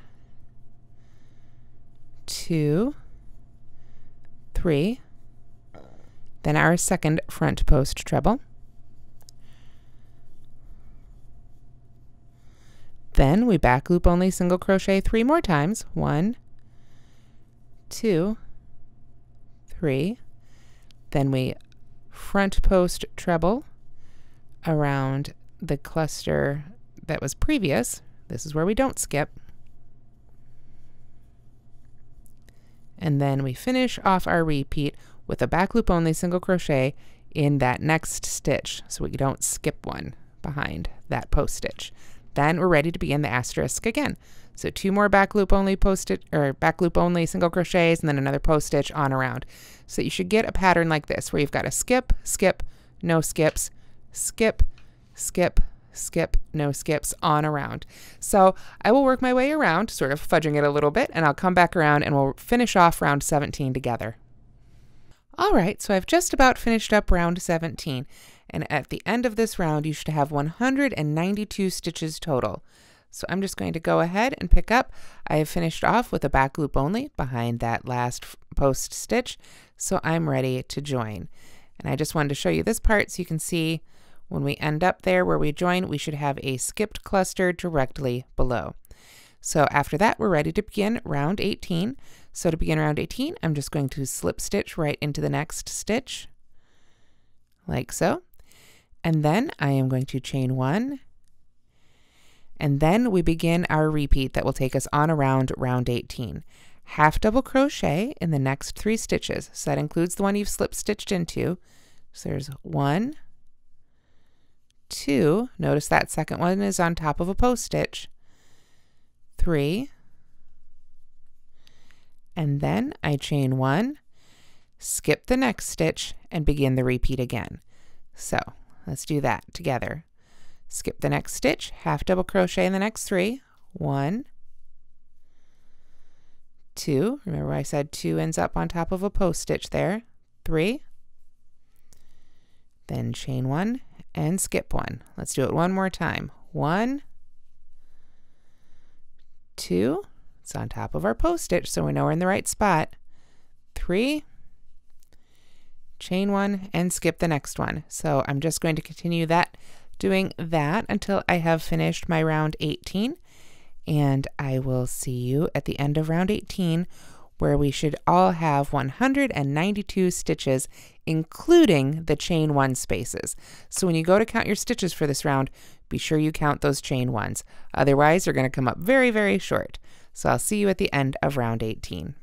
2, 3, then our second front post treble. Then we back loop only single crochet 3 more times, 1, 2, 3, then we front post treble around the cluster that was previous. This is where we don't skip. And then we finish off our repeat with a back loop only single crochet in that next stitch so we don't skip one behind that post stitch. Then we're ready to begin the asterisk again. So 2 more back loop only back loop only single crochets and then another post stitch on around. So you should get a pattern like this where you've got a skip, skip, no skips, skip, skip, skip, no skips on around. So I will work my way around, sort of fudging it a little bit, and I'll come back around and we'll finish off round 17 together. All right, so I've just about finished up round 17, and at the end of this round you should have 192 stitches total. So I'm just going to go ahead and pick up. I have finished off with a back loop only behind that last post stitch, so I'm ready to join. And I just wanted to show you this part so you can see when we end up there where we join, we should have a skipped cluster directly below. So after that, we're ready to begin round 18. So to begin round 18, I'm just going to slip stitch right into the next stitch, like so. And then I am going to chain 1. And then we begin our repeat that will take us on around round 18. Half double crochet in the next 3 stitches. So that includes the one you've slip stitched into. So there's 1, 2, notice that second one is on top of a post stitch, 3, and then I chain 1, skip the next stitch, and begin the repeat again. So let's do that together. Skip the next stitch, half double crochet in the next 3, 1, 2, remember I said 2 ends up on top of a post stitch there, 3, then chain 1, and skip 1. Let's do it one more time. 1, 2, it's on top of our post stitch so we know we're in the right spot. 3, chain 1, and skip the next one. So I'm just going to continue that, doing that until I have finished my round 18, and I will see you at the end of round 18 where we should all have 192 stitches, including the chain 1 spaces. So when you go to count your stitches for this round, be sure you count those chain 1s. Otherwise, you're going to come up very, very short. So I'll see you at the end of round 18.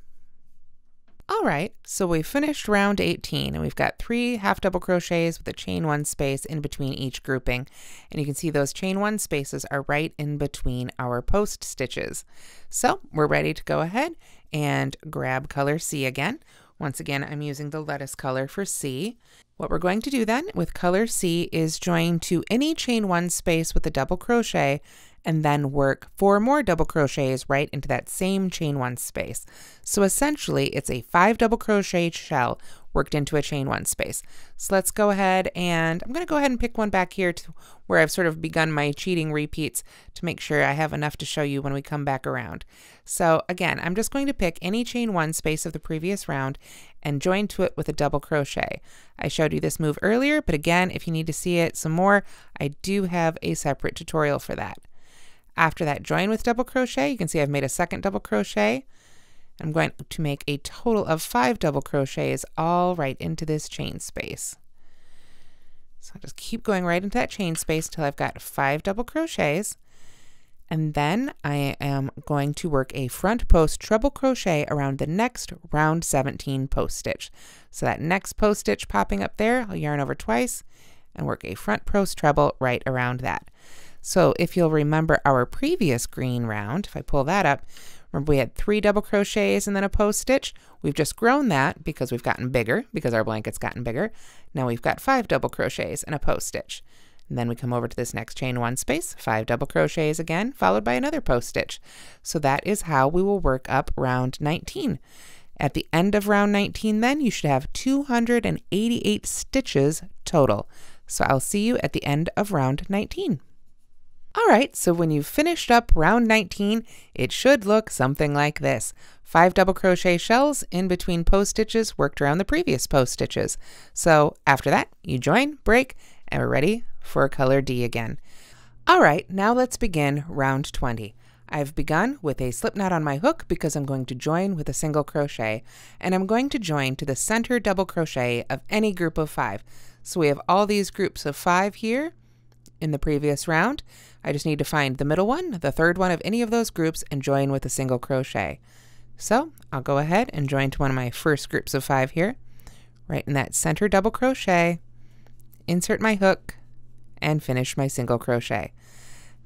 All right, so we finished round 18 and we've got 3 half double crochets with a chain 1 space in between each grouping. And you can see those chain 1 spaces are right in between our post stitches. So we're ready to go ahead and grab color C again. Once again, I'm using the lettuce color for C. What we're going to do then with color C is join to any chain 1 space with a double crochet and then work 4 more double crochets right into that same chain 1 space. So essentially it's a 5 double crochet shell worked into a chain 1 space. So let's go ahead, and I'm going to go ahead and pick one back here to where I've sort of begun my cheating repeats to make sure I have enough to show you when we come back around. So again, I'm just going to pick any chain 1 space of the previous round and join to it with a double crochet. I showed you this move earlier, but again, if you need to see it some more, I do have a separate tutorial for that. After that join with double crochet, you can see I've made a second double crochet. I'm going to make a total of 5 double crochets all right into this chain space. So I'll just keep going right into that chain space till I've got 5 double crochets. And then I am going to work a front post treble crochet around the next round 17 post stitch. So that next post stitch popping up there, I'll yarn over twice and work a front post treble right around that. So if you'll remember our previous green round, if I pull that up, remember we had 3 double crochets and then a post stitch. We've just grown that because we've gotten bigger, because our blanket's gotten bigger. Now we've got 5 double crochets and a post stitch. And then we come over to this next chain 1 space, 5 double crochets again, followed by another post stitch. So that is how we will work up round 19. At the end of round 19 then, you should have 288 stitches total. So I'll see you at the end of round 19. All right, so when you've finished up round 19, it should look something like this. 5 double crochet shells in between post stitches worked around the previous post stitches. So after that, you join, break, and we're ready for color D again. All right, now let's begin round 20. I've begun with a slip knot on my hook because I'm going to join with a single crochet, and I'm going to join to the center double crochet of any group of 5. So we have all these groups of 5 here in the previous round. I just need to find the middle one, the third one of any of those groups, and join with a single crochet. So I'll go ahead and join to one of my first groups of 5 here, right in that center double crochet, insert my hook, and finish my single crochet.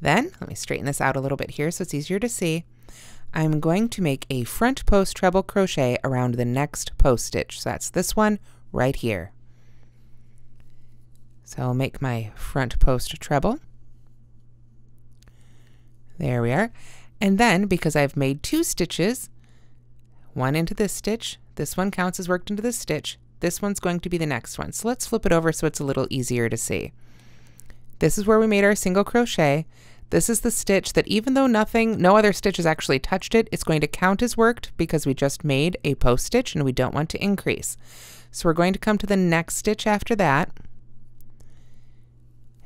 Then, let me straighten this out a little bit here so it's easier to see. I'm going to make a front post treble crochet around the next post stitch. So that's this one right here. So I'll make my front post treble. There we are. And then, because I've made 2 stitches, one into this stitch, this one counts as worked into this stitch, this one's going to be the next one. So let's flip it over so it's a little easier to see. This is where we made our single crochet. This is the stitch that even though no other stitch has actually touched it, it's going to count as worked because we just made a post stitch and we don't want to increase. So we're going to come to the next stitch after that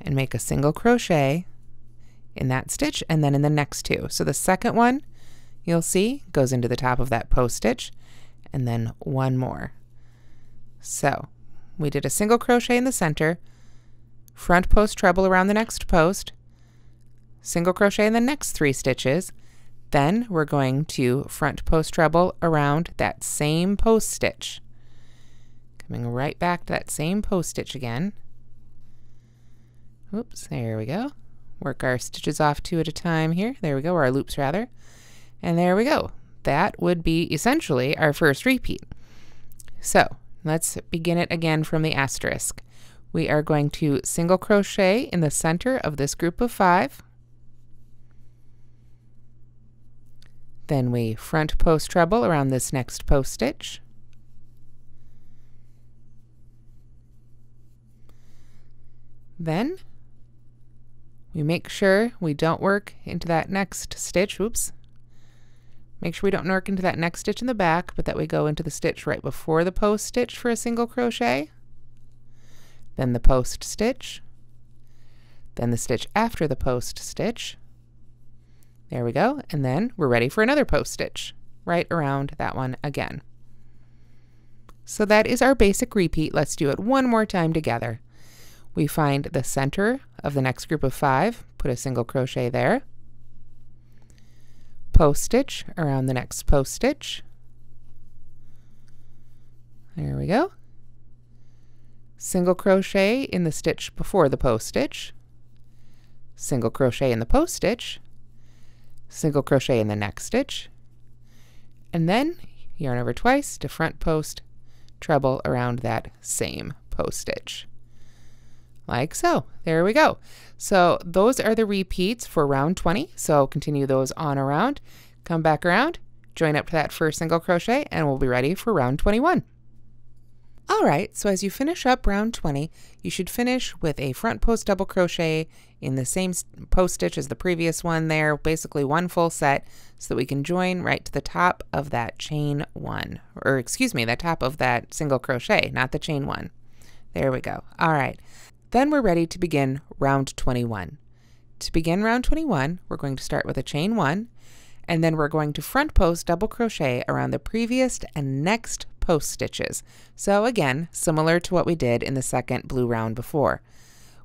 and make a single crochet in that stitch and then in the next 2. So the second one, you'll see, goes into the top of that post stitch and then one more. So we did a single crochet in the center, front post treble around the next post, single crochet in the next 3 stitches, then we're going to front post treble around that same post stitch. Coming right back to that same post stitch again. Oops, there we go. Work our stitches off 2 at a time here. There we go, or our loops rather. And there we go. That would be essentially our first repeat. So let's begin it again from the asterisk. We are going to single crochet in the center of this group of 5. Then we front post treble around this next post stitch. Then we make sure we don't work into that next stitch. Oops. Make sure we don't work into that next stitch in the back, but that we go into the stitch right before the post stitch for a single crochet. Then the post stitch. Then the stitch after the post stitch. There we go. And then we're ready for another post stitch right around that one again. So that is our basic repeat. Let's do it one more time together. We find the center of the next group of 5, put a single crochet there, post stitch around the next post stitch. There we go. Single crochet in the stitch before the post stitch, single crochet in the post stitch, single crochet in the next stitch, and then yarn over twice to front post treble around that same post stitch. Like so. There we go. So those are the repeats for round 20. So continue those on around, come back around, join up to that first single crochet, and we'll be ready for round 21. All right, so as you finish up round 20, you should finish with a front post double crochet in the same post stitch as the previous one there, basically one full set, so that we can join right to the top of that chain 1, or excuse me, the top of that single crochet, not the chain 1. There we go. All right. Then we're ready to begin round 21. To begin round 21, we're going to start with a chain 1, and then we're going to front post double crochet around the previous and next post stitches. So again, similar to what we did in the second blue round before.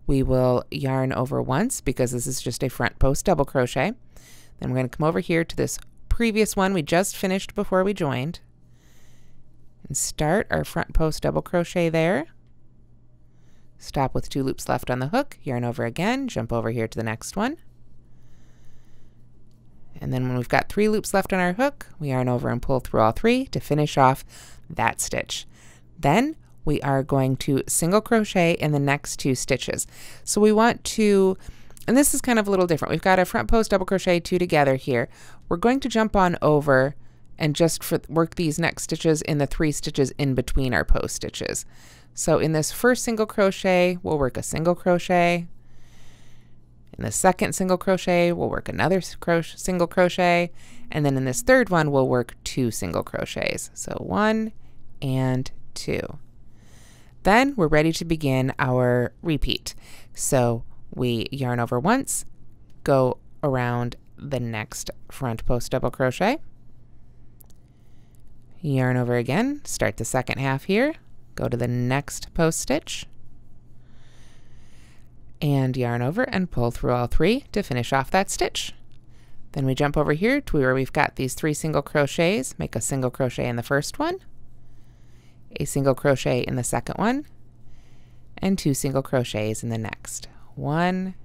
We will yarn over once because this is just a front post double crochet. Then we're going to come over here to this previous one we just finished before we joined and start our front post double crochet there. Stop with 2 loops left on the hook, yarn over again, jump over here to the next one. And then when we've got 3 loops left on our hook, we yarn over and pull through all 3 to finish off that stitch. Then we are going to single crochet in the next 2 stitches. So we want to, and this is kind of a little different. We've got a front post double crochet 2 together here. We're going to jump on over and just work these next stitches in the 3 stitches in between our post stitches. So in this first single crochet, we'll work a single crochet. In the second single crochet, we'll work another single crochet. And then in this third one, we'll work 2 single crochets. So 1 and 2. Then we're ready to begin our repeat. So we yarn over once, go around the next front post double crochet, yarn over again, start the second half here, go to the next post stitch, and yarn over and pull through all 3 to finish off that stitch. Then we jump over here to where we've got these 3 single crochets, make a single crochet in the first one, a single crochet in the second one, and 2 single crochets in the next. 1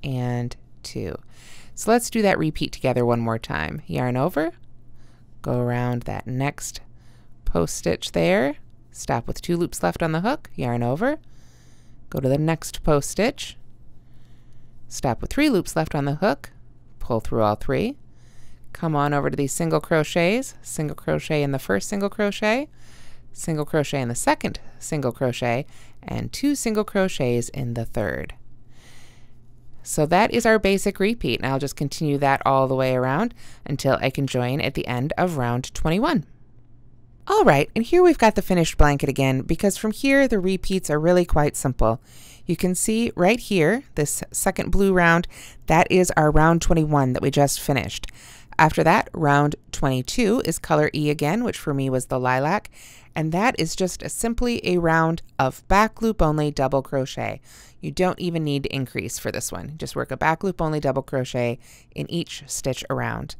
and 2. So let's do that repeat together one more time. Yarn over, go around that next post stitch there, stop with 2 loops left on the hook, yarn over, go to the next post stitch, stop with 3 loops left on the hook, pull through all 3, come on over to these single crochets, single crochet in the first single crochet in the second single crochet, and 2 single crochets in the third. So that is our basic repeat, and I'll just continue that all the way around until I can join at the end of round 21. All right, and here we've got the finished blanket again, because from here the repeats are really quite simple. You can see right here, this second blue round, that is our round 21 that we just finished. After that, round 22 is color E again, which for me was the lilac, and that is just simply a round of back loop only double crochet. You don't even need to increase for this one. Just work a back loop only double crochet in each stitch around.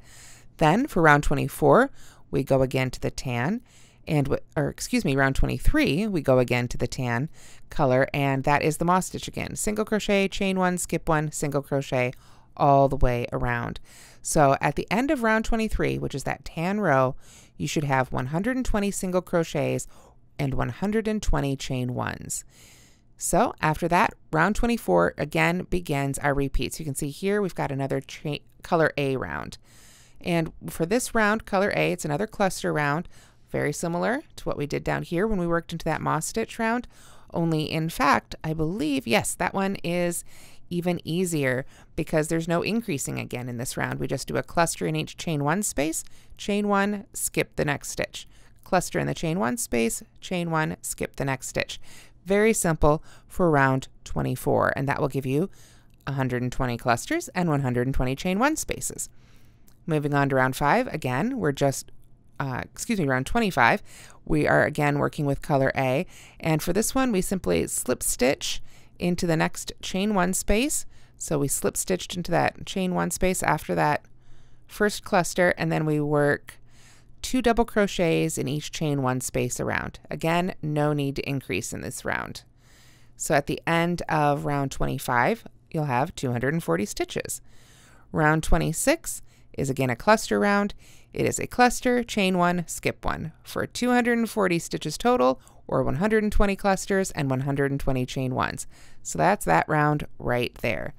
Then for round 24, we go again to the tan, and round 23, we go again to the tan color, and that is the moss stitch again. Single crochet, chain 1, skip 1, single crochet all the way around. So at the end of round 23, which is that tan row, you should have 120 single crochets and 120 chain 1s. So after that, round 24 again begins our repeats. You can see here we've got another color A round. And for this round, color A, it's another cluster round, very similar to what we did down here when we worked into that moss stitch round. Only in fact, I believe, yes, that one is even easier because there's no increasing again in this round. We just do a cluster in each chain 1 space, chain 1, skip the next stitch. Cluster in the chain 1 space, chain 1, skip the next stitch. Very simple for round 24, and that will give you 120 clusters and 120 chain 1 spaces. Moving on to round 5, again, we're just, round 25, we are again working with color A, and for this one we simply slip stitch into the next chain 1 space. So we slip stitched into that chain 1 space after that first cluster, and then we work 2 double crochets in each chain 1 space around. Again, no need to increase in this round. So at the end of round 25, you'll have 240 stitches. Round 26 is again a cluster round. It is a cluster, chain 1, skip 1 for 240 stitches total, or 120 clusters and 120 chain 1s. So that's that round right there.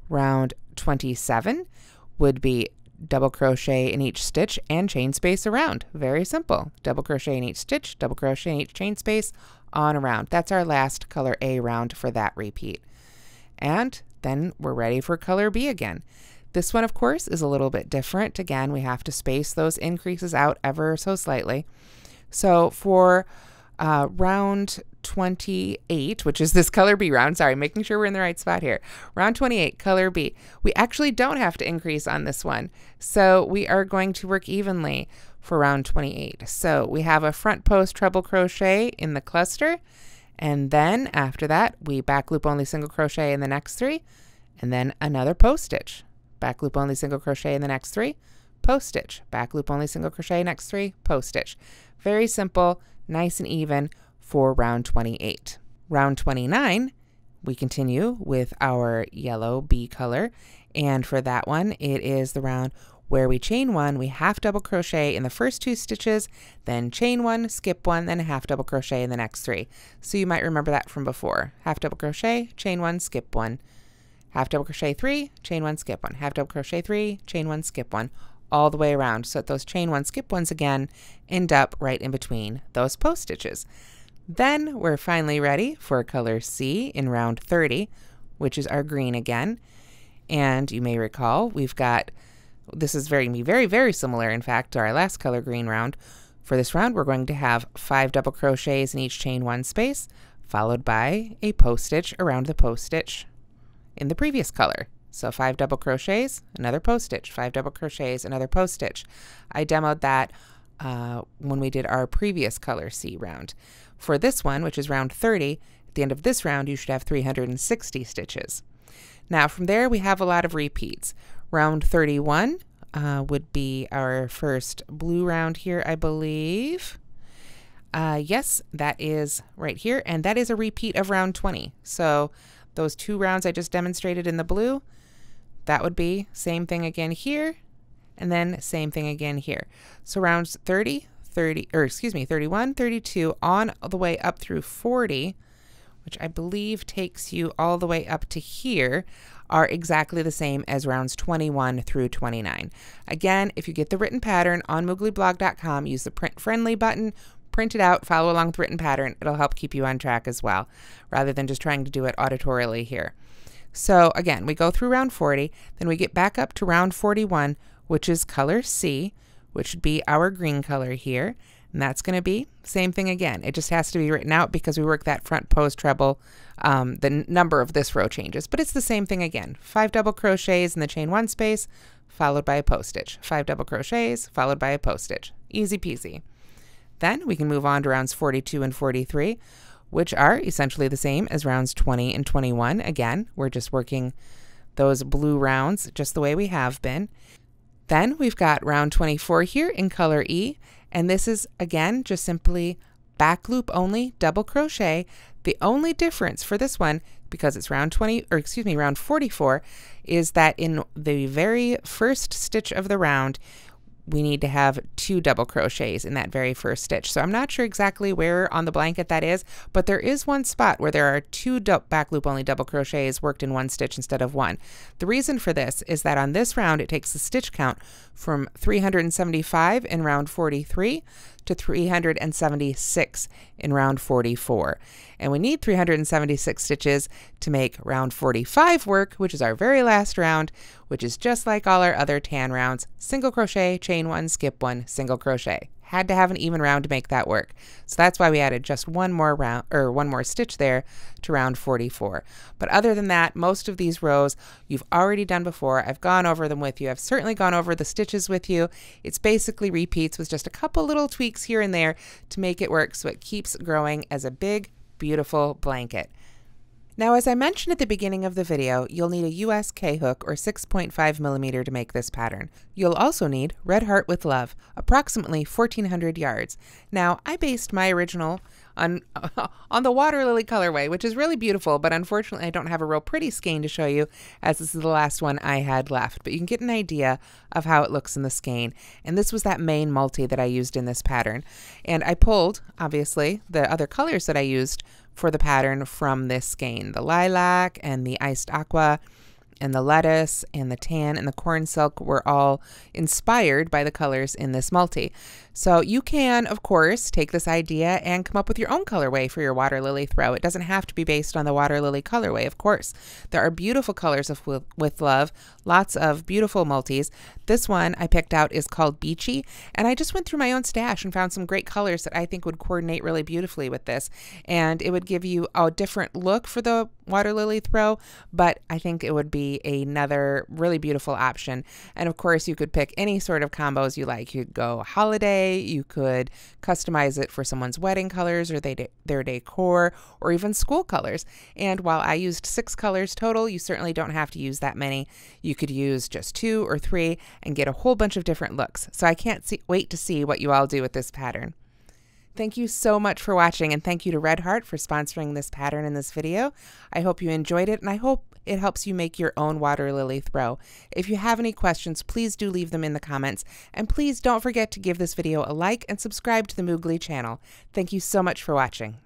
Round 27 would be double crochet in each stitch and chain space around. Very simple. Double crochet in each stitch, double crochet in each chain space, on around. That's our last color A round for that repeat. And then we're ready for color B again. This one, of course, is a little bit different. Again, we have to space those increases out ever so slightly. So for round 28, which is this color B round, sorry, making sure we're in the right spot here. Round 28, color B. We actually don't have to increase on this one. So we are going to work evenly for round 28. So we have a front post treble crochet in the cluster, and then after that, we back loop only single crochet in the next 3, and then another post stitch. Back loop only single crochet in the next 3, post stitch. Back loop only single crochet next 3, post stitch. Very simple, nice and even for round 28. Round 29, we continue with our yellow B color, and for that one, it is the round where we chain 1, we half double crochet in the first 2 stitches, then chain 1, skip 1, then half double crochet in the next 3. So you might remember that from before. Half double crochet, chain 1, skip 1, half double crochet 3, chain 1, skip 1, half double crochet 3, chain 1, skip 1, all the way around, so that those chain 1, skip 1s again end up right in between those post stitches. Then we're finally ready for color C in round 30, which is our green again. And you may recall we've got, this is very, very similar, in fact, to our last color green round. For this round, we're going to have 5 double crochets in each chain 1 space, followed by a post stitch around the post stitch in the previous color. So 5 double crochets, another post stitch, 5 double crochets, another post stitch. I demoed that when we did our previous color C round. For this one, which is round 30, at the end of this round, you should have 360 stitches. Now from there, we have a lot of repeats. Round 31 would be our first blue round here, I believe. Yes, that is right here, and that is a repeat of round 20. So those 2 rounds I just demonstrated in the blue, that would be same thing again here, and then same thing again here. So rounds 31, 32, on the way up through 40, which I believe takes you all the way up to here, are exactly the same as rounds 21 through 29. Again, if you get the written pattern on mooglyblog.com, use the print friendly button, print it out, follow along with the written pattern. It'll help keep you on track as well, rather than just trying to do it auditorially here. So again, we go through round 40, then we get back up to round 41, which is color C, which would be our green color here. And that's going to be same thing again. It just has to be written out because we work that front post treble. The number of this row changes, but it's the same thing again. 5 double crochets in the chain 1 space, followed by a post stitch. 5 double crochets, followed by a post stitch. Easy peasy. Then we can move on to rounds 42 and 43, which are essentially the same as rounds 20 and 21. Again, we're just working those blue rounds just the way we have been. Then we've got round 24 here in color E, and this is again just simply back loop only, double crochet. The only difference for this one, because it's round 44, is that in the very first stitch of the round, we need to have 2 double crochets in that very first stitch. So I'm not sure exactly where on the blanket that is, but there is one spot where there are 2 back loop only double crochets worked in 1 stitch instead of 1. The reason for this is that on this round, it takes the stitch count from 375 in round 43 to 376 in round 44. And we need 376 stitches to make round 45 work, which is our very last round, which is just like all our other tan rounds. Single crochet, chain 1, skip 1, single crochet. Had to have an even round to make that work. So that's why we added just one more stitch there to round 44. But other than that, most of these rows you've already done before. I've gone over them with you. I've certainly gone over the stitches with you. It's basically repeats with just a couple little tweaks here and there to make it work so it keeps growing as a big, beautiful blanket. Now, as I mentioned at the beginning of the video, you'll need a US K-hook or 6.5 millimeter to make this pattern. You'll also need Red Heart with Love, approximately 1,400 yards. Now, I based my original on the Waterlily colorway, which is really beautiful, but unfortunately I don't have a real pretty skein to show you, as this is the last one I had left. But you can get an idea of how it looks in the skein. And this was that main multi that I used in this pattern. And I pulled, obviously, the other colors that I used for the pattern from this skein. The lilac and the iced aqua and the lettuce and the tan and the corn silk were all inspired by the colors in this multi. So you can, of course, take this idea and come up with your own colorway for your Waterlily throw. It doesn't have to be based on the Waterlily colorway, of course. There are beautiful colors with love, lots of beautiful multis. This one I picked out is called Beachy, and I just went through my own stash and found some great colors that I think would coordinate really beautifully with this. And it would give you a different look for the Waterlily throw, but I think it would be another really beautiful option. And of course, you could pick any sort of combos you like. You could go holiday, you could customize it for someone's wedding colors or their decor, or even school colors. And while I used 6 colors total, you certainly don't have to use that many. You could use just 2 or 3 and get a whole bunch of different looks. So I can't wait to see what you all do with this pattern. Thank you so much for watching, and thank you to Red Heart for sponsoring this pattern in this video. I hope you enjoyed it, and I hope it helps you make your own Waterlily throw. If you have any questions, please do leave them in the comments, and please don't forget to give this video a like and subscribe to the Moogly channel. Thank you so much for watching.